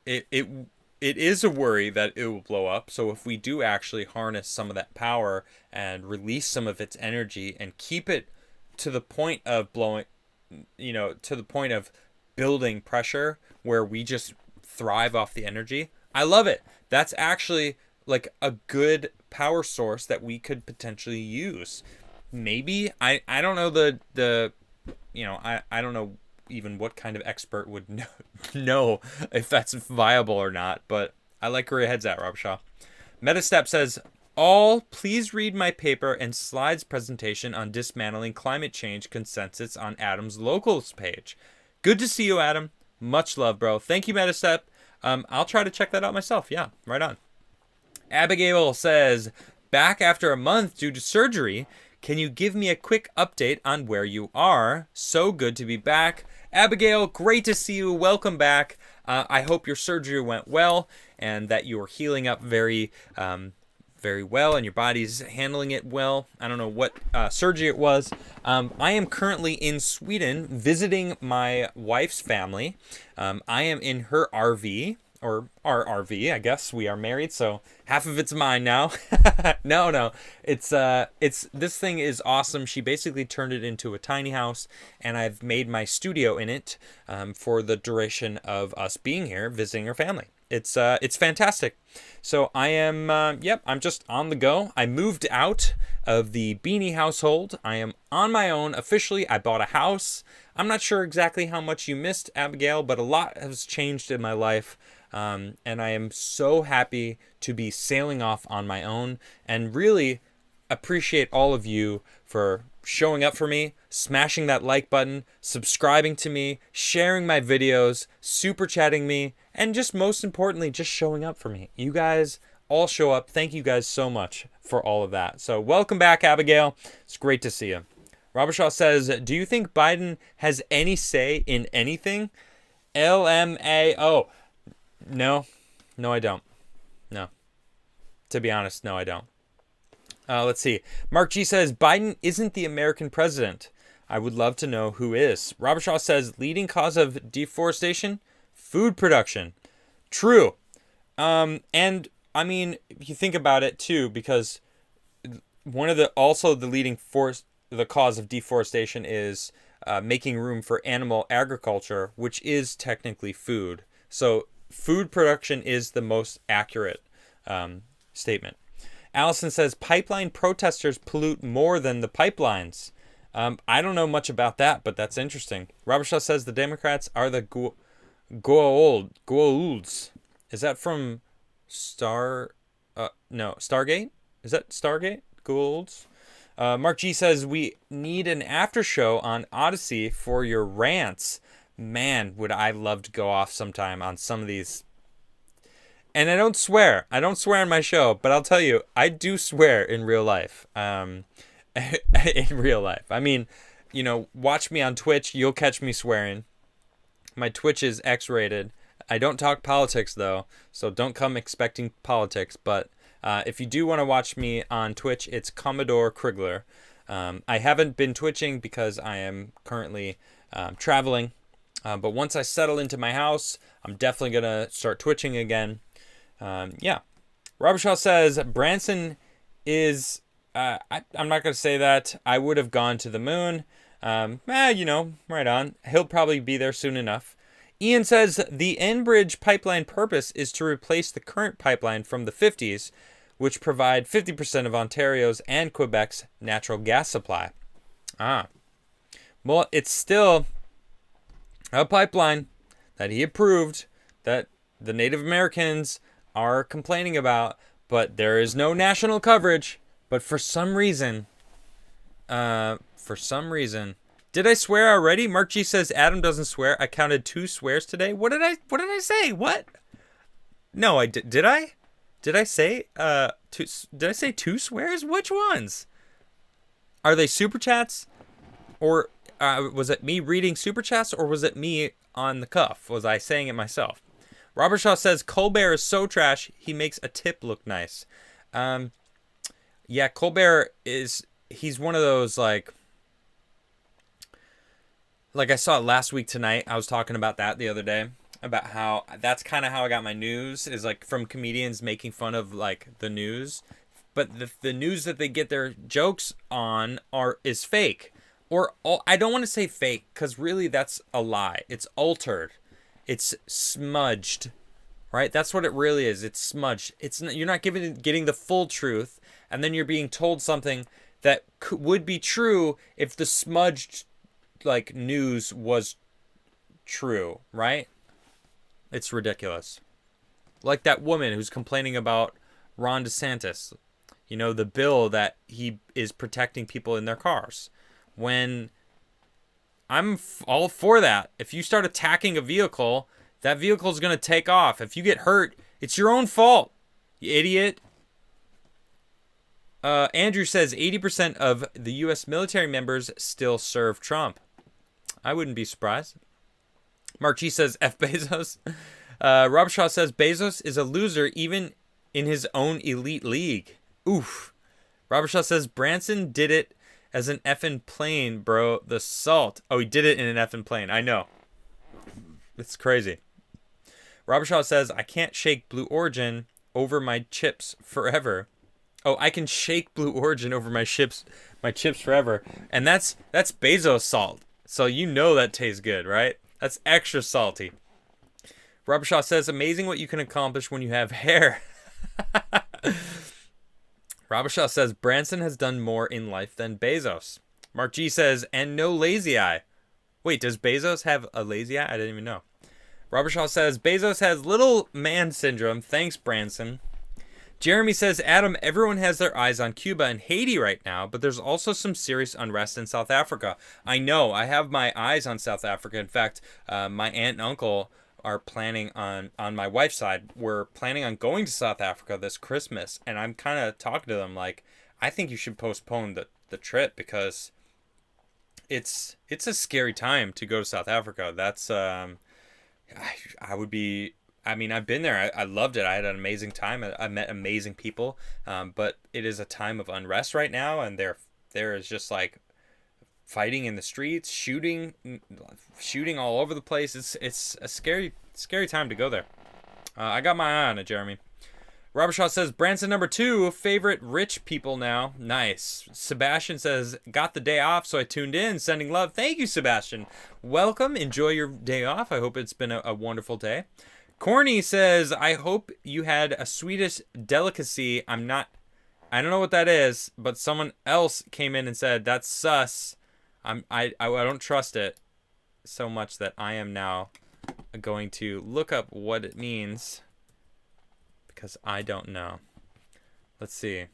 It is a worry that it will blow up. So if we do actually harness some of that power and release some of its energy and keep it to the point of blowing, to the point of building pressure where we just thrive off the energy, I love it. That's actually like a good power source that we could potentially use. Maybe I don't know I don't know even what kind of expert would know if that's viable or not. But I like where your head's at, Rob Shaw. Metastep says, please read my paper and slides presentation on dismantling climate change consensus on Adam's locals page. Good to see you, Adam. Much love, bro. Thank you, Metastep. I'll try to check that out myself. Yeah, right on. Abigail says, back after a month due to surgery. Can you give me a quick update on where you are? So good to be back. Abigail, great to see you. Welcome back. I hope your surgery went well and that you are healing up very well and your body's handling it well. I don't know what surgery it was. I am currently in Sweden visiting my wife's family. I am in her RV. Or our RV, I guess. We are married, so half of it's mine now. No. It's this thing is awesome. She basically turned it into a tiny house, and I've made my studio in it for the duration of us being here, visiting her family. It's fantastic. So I am, I'm just on the go. I moved out of the Beanie household. I am on my own officially. I bought a house. I'm not sure exactly how much you missed, Abigail, but a lot has changed in my life. And I am so happy to be sailing off on my own and really appreciate all of you for showing up for me, smashing that like button, subscribing to me, sharing my videos, super chatting me, and just most importantly, just showing up for me. You guys all show up. Thank you guys so much for all of that. So welcome back, Abigail. It's great to see you. Robert Shaw says, do you think Biden has any say in anything? LMAO. No, I don't. No. To be honest, no, I don't. Let's see. Mark G says, Biden isn't the American president. I would love to know who is. Robert Shaw says, leading cause of deforestation? Food production. True. And I mean, if you think about it too, because one of the leading the cause of deforestation is making room for animal agriculture, which is technically food. So food production is the most accurate statement. Allison says, pipeline protesters pollute more than the pipelines. I don't know much about that, but that's interesting. Robert Shaw says the Democrats are the Goa'ulds. Is that from Stargate? Is that Stargate? Goa'ulds? Mark G says, we need an after show on Odyssey for your rants. Man, would I love to go off sometime on some of these. And I don't swear. I don't swear on my show, but I'll tell you, I do swear in real life. In real life. I mean, watch me on Twitch. You'll catch me swearing. My Twitch is X-rated. I don't talk politics, though, so don't come expecting politics. But if you do want to watch me on Twitch, it's Commodore Crigler. I haven't been twitching because I am currently traveling. But once I settle into my house, I'm definitely going to start twitching again. Robert Shaw says, Branson is... I'm not going to say that. I would have gone to the moon. Right on. He'll probably be there soon enough. Ian says, the Enbridge pipeline purpose is to replace the current pipeline from the 50s, which provide 50% of Ontario's and Quebec's natural gas supply. Well, it's still a pipeline that he approved that the Native Americans are complaining about, but there is no national coverage. But for some reason, did I swear already? Mark G says Adam doesn't swear. I counted 2 swears today. What did I say? What? No, I did. Did I? Did I say did I say 2 swears? Which ones? Are they super chats? Or was it me reading super chats, or was it me on the cuff? Was I saying it myself? Robert Shaw says Colbert is so trash he makes a tip look nice. Yeah, Colbert he's one of those like I saw it last week tonight. I was talking about that the other day, about how that's kind of how I got my news, is like from comedians making fun of like the news, but the news that they get their jokes on is fake. Or I don't want to say fake, because really that's a lie. It's altered. It's smudged, right? That's what it really is. It's smudged. You're not getting the full truth, and then you're being told something that would be true if the smudged like news was true, right? It's ridiculous. Like that woman who's complaining about Ron DeSantis, you know, the bill that he is protecting people in their cars. When I'm all for that. If you start attacking a vehicle, that vehicle is going to take off. If you get hurt, it's your own fault, you idiot. Andrew says 80% of the U.S. military members still serve Trump. I wouldn't be surprised. Mark G says F. Bezos. Rob Shaw says Bezos is a loser even in his own elite league. Oof. Robert Shaw says Branson did it as an effing plane, bro. The salt. Oh, he did it in an effing plane. I know. It's crazy. Robert Shaw says, I can't shake Blue Origin over my chips forever. Oh, I can shake Blue Origin over my chips forever. And that's Bezos salt. So you know that tastes good, right? That's extra salty. Robert Shaw says, amazing what you can accomplish when you have hair. Robert Shaw says, Branson has done more in life than Bezos. Mark G says, and no lazy eye. Wait, does Bezos have a lazy eye? I didn't even know. Robert Shaw says, Bezos has little man syndrome. Thanks, Branson. Jeremy says, Adam, everyone has their eyes on Cuba and Haiti right now, but there's also some serious unrest in South Africa. I know. I have my eyes on South Africa. In fact, my aunt and uncle are planning on my wife's side, we're planning on going to South Africa this Christmas. And I'm kind of talking to them like, I think you should postpone the trip because it's a scary time to go to South Africa. That's, I would be, I mean, I've been there. I loved it. I had an amazing time. I met amazing people. But it is a time of unrest right now. And there is just like fighting in the streets, shooting all over the place. It's a scary time to go there. I got my eye on it, Jeremy. Robert Shaw says, Branson number 2, favorite rich people now. Nice. Sebastian says, got the day off, so I tuned in. Sending love. Thank you, Sebastian. Welcome. Enjoy your day off. I hope it's been a wonderful day. Corny says, I hope you had a Swedish delicacy. I don't know what that is, but someone else came in and said, that's sus. I don't trust it so much that I am now going to look up what it means because I don't know. Let's see.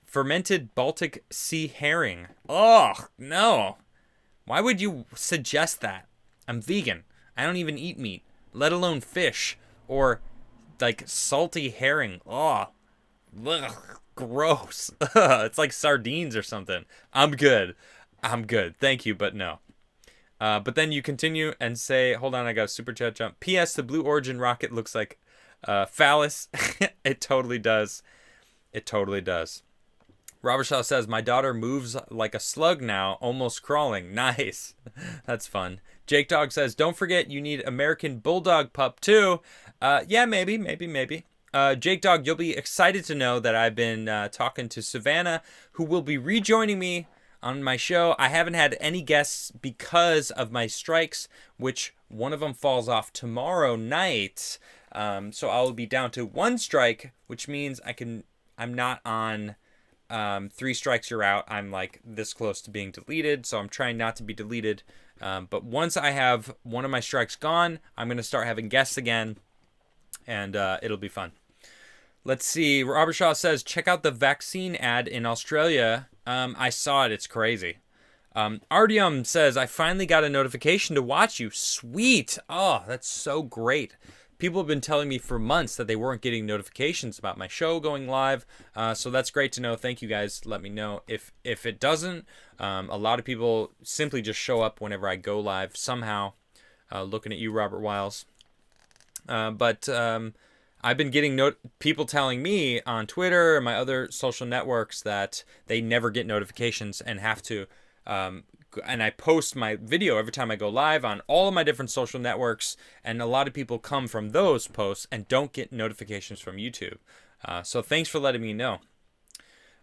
Fermented Baltic Sea herring. Oh, no. Why would you suggest that? I'm vegan. I don't even eat meat, let alone fish or like salty herring. Oh, ugh. Gross. It's like sardines or something. I'm good. Thank you, but no. But then you continue and say, hold on, I got a super chat jump. P.S. The Blue Origin rocket looks like phallus. It totally does. It totally does. Robert Shaw says, my daughter moves like a slug now, almost crawling. Nice. That's fun. Jake Dog says, don't forget you need American Bulldog pup too. Yeah, maybe. Jake Dog, you'll be excited to know that I've been talking to Savannah, who will be rejoining me on my show. I haven't had any guests because of my strikes, which one of them falls off tomorrow night. So I'll be down to 1 strike, which means I'm not on 3 strikes, you're out. I'm like this close to being deleted, so I'm trying not to be deleted. But once I have one of my strikes gone, I'm going to start having guests again, and it'll be fun. Let's see. Robert Shaw says, check out the vaccine ad in Australia. I saw it. It's crazy. Artyom says, I finally got a notification to watch you. Sweet. Oh, that's so great. People have been telling me for months that they weren't getting notifications about my show going live. So that's great to know. Thank you guys. Let me know. If it doesn't, a lot of people simply just show up whenever I go live somehow. Looking at you, Robert Wiles. But I've been getting people telling me on Twitter and my other social networks that they never get notifications and have to. And I post my video every time I go live on all of my different social networks. And a lot of people come from those posts and don't get notifications from YouTube. So thanks for letting me know.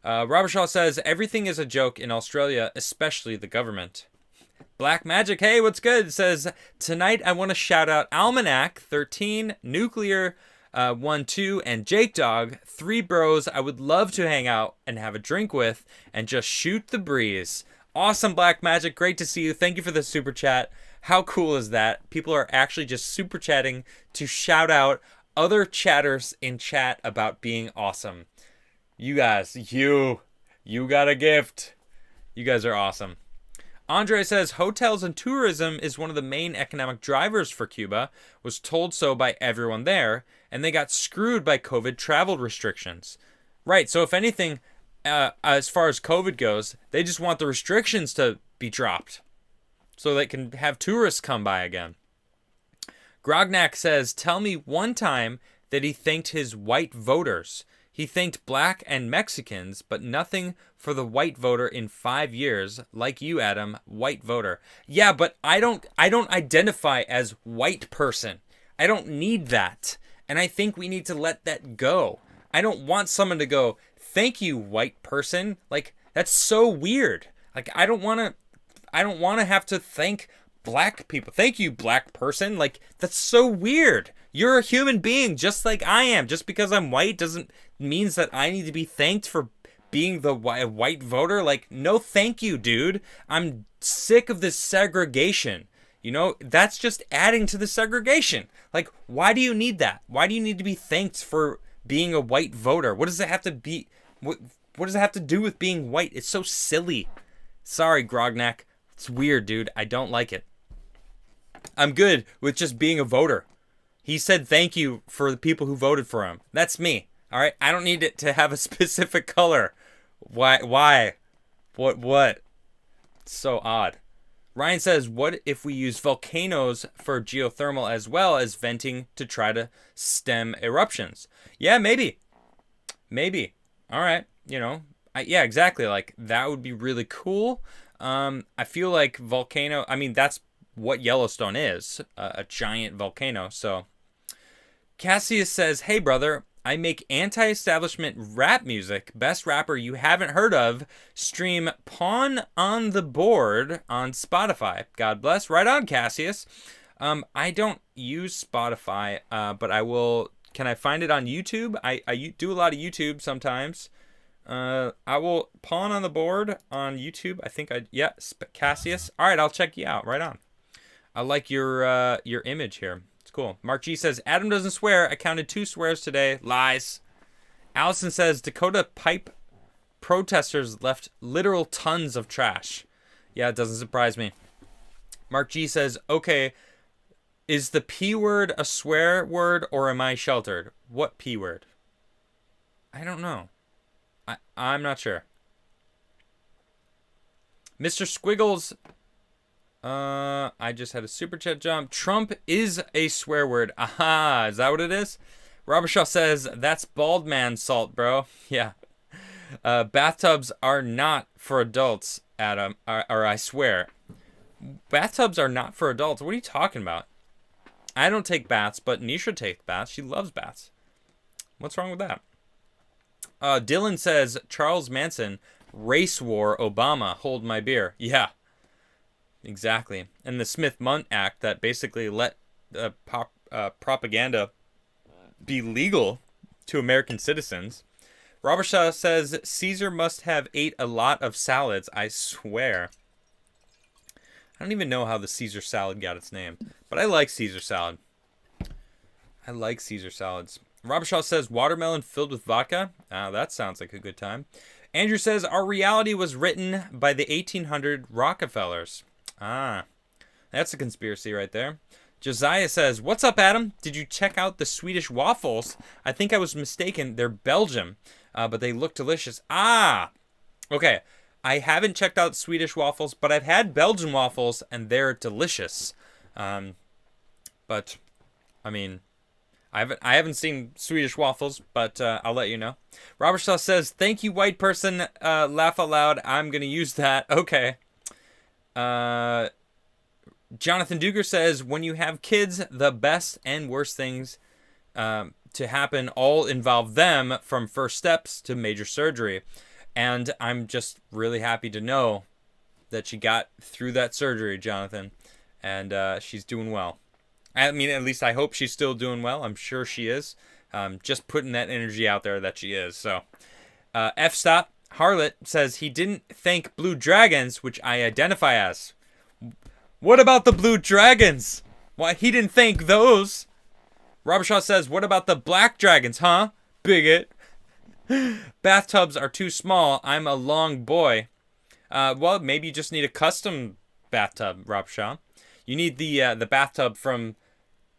Robert Shaw says, everything is a joke in Australia, especially the government. Black Magic, hey, what's good? It says, tonight I want to shout out Almanac 13, Nuclear 1-2, and Jake Dog, 3 bros I would love to hang out and have a drink with and just shoot the breeze. Awesome, Black Magic. Great to see you. Thank you for the super chat. How cool is that? People are actually just super chatting to shout out other chatters in chat about being awesome. You guys, you got a gift. You guys are awesome. Andre says, hotels and tourism is one of the main economic drivers for Cuba. Was told so by everyone there, and they got screwed by COVID travel restrictions. Right, so if anything, as far as COVID goes, they just want the restrictions to be dropped so they can have tourists come by again. Grognak says, tell me one time that he thanked his white voters. He thanked black and Mexicans, but nothing for the white voter in 5 years. Like you, Adam, white voter. Yeah, but I don't identify as white person. I don't need that. And I think we need to let that go. I don't want someone to go, thank you, white person. Like, that's so weird. Like, I don't want to have to thank black people. Thank you, black person. Like, that's so weird. You're a human being just like I am. Just because I'm white doesn't means that I need to be thanked for being the white voter. Like, no thank you, dude. I'm sick of this segregation. You know, that's just adding to the segregation. Like, why do you need that? Why do you need to be thanked for being a white voter? What does it have to be? What does it have to do with being white? It's so silly. Sorry, Grognak. It's weird, dude. I don't like it. I'm good with just being a voter. He said thank you for the people who voted for him. That's me. All right? I don't need it to have a specific color. Why? What? It's so odd. Ryan says, what if we use volcanoes for geothermal as well as venting to try to stem eruptions? Yeah, maybe. All right. You know, yeah, exactly. Like, that would be really cool. I feel like volcano, I mean, that's what Yellowstone is, a giant volcano. So Cassius says, hey, brother, I make anti-establishment rap music. Best rapper you haven't heard of. Stream Pawn on the Board on Spotify. God bless. Right on, Cassius. I don't use Spotify, but I will. Can I find it on YouTube? I do a lot of YouTube sometimes. I will Pawn on the Board on YouTube. I think Cassius. All right, I'll check you out. Right on. I like your image here. It's cool. Mark G says, Adam doesn't swear. I counted 2 swears today. Lies. Allison says, Dakota pipe protesters left literal tons of trash. Yeah, it doesn't surprise me. Mark G says, okay, is the P word a swear word or am I sheltered? What P word? I don't know. I'm not sure. Mr. Squiggles, I just had a super chat jump. Trump is a swear word. Aha, is that what it is? Robert Shaw says, that's bald man salt, bro. Yeah. Bathtubs are not for adults, Adam. Or I swear. Bathtubs are not for adults. What are you talking about? I don't take baths, but Nisha takes baths. She loves baths. What's wrong with that? Dylan says, Charles Manson, race war, Obama, hold my beer. Yeah. Exactly. And the Smith-Mundt Act that basically let propaganda be legal to American citizens. Robert Shaw says, Caesar must have ate a lot of salads, I swear. I don't even know how the Caesar salad got its name, but I like Caesar salad. I like Caesar salads. Robert Shaw says, watermelon filled with vodka. That sounds like a good time. Andrew says, our reality was written by the 1800 Rockefellers. That's a conspiracy right there. Josiah says, what's up, Adam? Did you check out the Swedish waffles? I think I was mistaken. They're Belgium, but they look delicious. Okay. I haven't checked out Swedish waffles, but I've had Belgian waffles, and they're delicious. But, I mean, I haven't seen Swedish waffles, but I'll let you know. Robert Shaw says, thank you, white person. Laugh out loud. I'm going to use that. Okay. Jonathan Duger says, when you have kids, the best and worst things to happen all involve them, from first steps to major surgery. And I'm just really happy to know that she got through that surgery, Jonathan. And she's doing well. I mean, at least I hope she's still doing well. I'm sure she is. Just putting that energy out there that she is. So, F-stop. Harlot says he didn't thank Blue Dragons, which I identify as. What about the Blue Dragons? Why, he didn't thank those. Robert Shaw says, what about the Black Dragons, huh? Bigot. Bathtubs are too small. I'm a long boy. Well, maybe you just need a custom bathtub, Rob Shaw. You need the bathtub from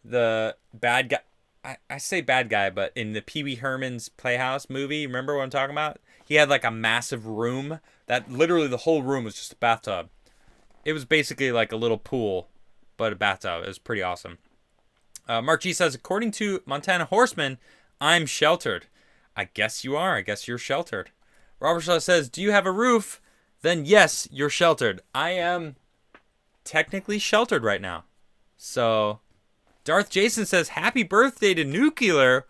the bad guy. I say bad guy, but in the Pee Wee Herman's Playhouse movie, remember what I'm talking about? He had like a massive room that literally the whole room was just a bathtub. It was basically like a little pool, but a bathtub. It was pretty awesome. Mark G says, according to Montana Horseman, I'm sheltered. I guess you are. I guess you're sheltered. Robert Shaw says, do you have a roof? Then yes, you're sheltered. I am technically sheltered right now. So, Darth Jason says, happy birthday to Nuclear.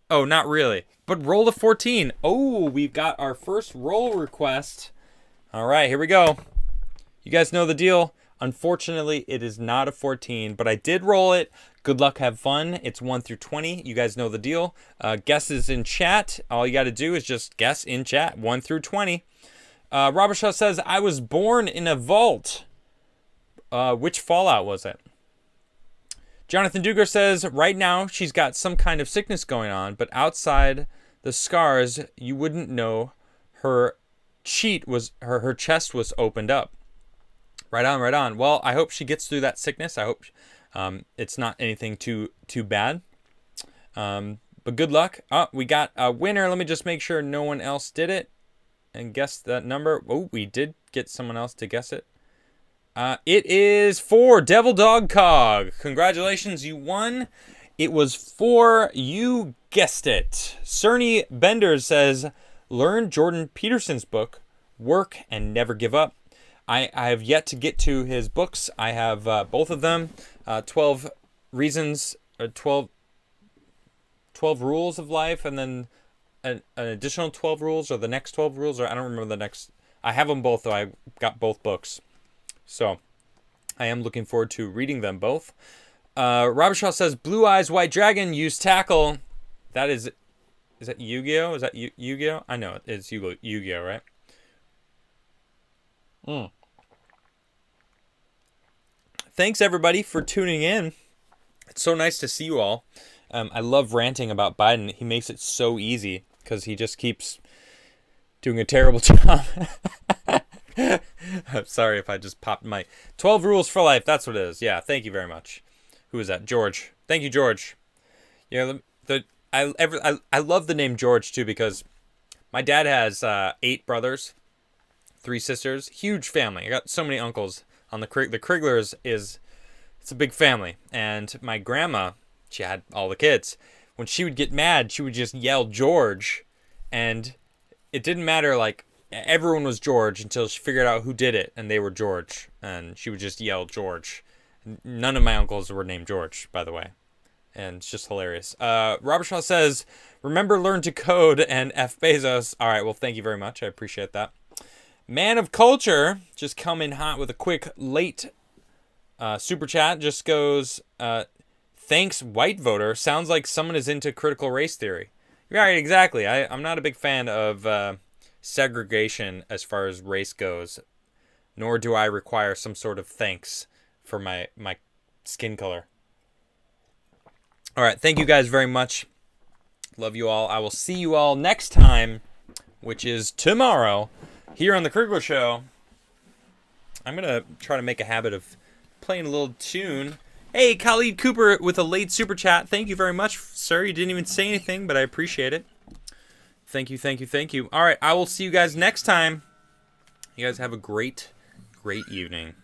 Oh, not really. But roll a 14. Oh, we've got our first roll request. All right, here we go. You guys know the deal. Unfortunately, it is not a 14, but I did roll it. Good luck, have fun. It's 1 through 20. You guys know the deal. Guesses in chat. All you got to do is just guess in chat. 1 through 20. Robert Shaw says, I was born in a vault. Which Fallout was it? Jonathan Duger says, right now she's got some kind of sickness going on, but outside the scars, you wouldn't know her her chest was opened up. Right on, right on. Well, I hope she gets through that sickness. I hope it's not anything too bad. But good luck. Oh, we got a winner. Let me just make sure no one else did it and guess that number. Oh, we did get someone else to guess it. It is for Devil Dog Cog. Congratulations, you won. It was 4. You guessed it. Cerny Bender says, learn Jordan Peterson's book, Work and Never Give Up. I have yet to get to his books. I have both of them. 12 Reasons, or 12 Rules of Life, and then an additional 12 rules, or the next 12 rules, or I don't remember the next. I have them both, though. I got both books. So, I am looking forward to reading them both. Robert Shaw says, Blue Eyes White Dragon, use tackle. That is that Yu-Gi-Oh? Is that Yu-Gi-Oh? I know, it's Yu-Gi-Oh, right? Thanks, everybody, for tuning in. It's so nice to see you all. I love ranting about Biden. He makes it so easy because he just keeps doing a terrible job. I'm sorry if I just popped my 12 rules for life. That's what it is. Yeah, thank you very much. Who is that? George. Thank you, George. Yeah, I love the name George too because my dad has 8 brothers, 3 sisters, huge family. I got so many uncles on the Criglers it's a big family, and my grandma, she had all the kids. When she would get mad, she would just yell George, and it didn't matter, like, everyone was George until she figured out who did it, and they were George, and she would just yell George. None of my uncles were named George, by the way, and it's just hilarious. Robert Shaw says, remember, learn to code, and F. Bezos. All right, well, thank you very much. I appreciate that. Man of Culture just come in hot with a quick late super chat. Just goes, thanks, white voter. Sounds like someone is into critical race theory. Right, exactly. I'm not a big fan of segregation as far as race goes, nor do I require some sort of thanks for my skin color. All right, thank you guys very much. Love you all. I will see you all next time, which is tomorrow, here on the Crigler Show. I'm going to try to make a habit of playing a little tune. Hey, Khalid Cooper with a late super chat. Thank you very much, sir. You didn't even say anything, but I appreciate it. Thank you, thank you, thank you. All right, I will see you guys next time. You guys have a great, great evening.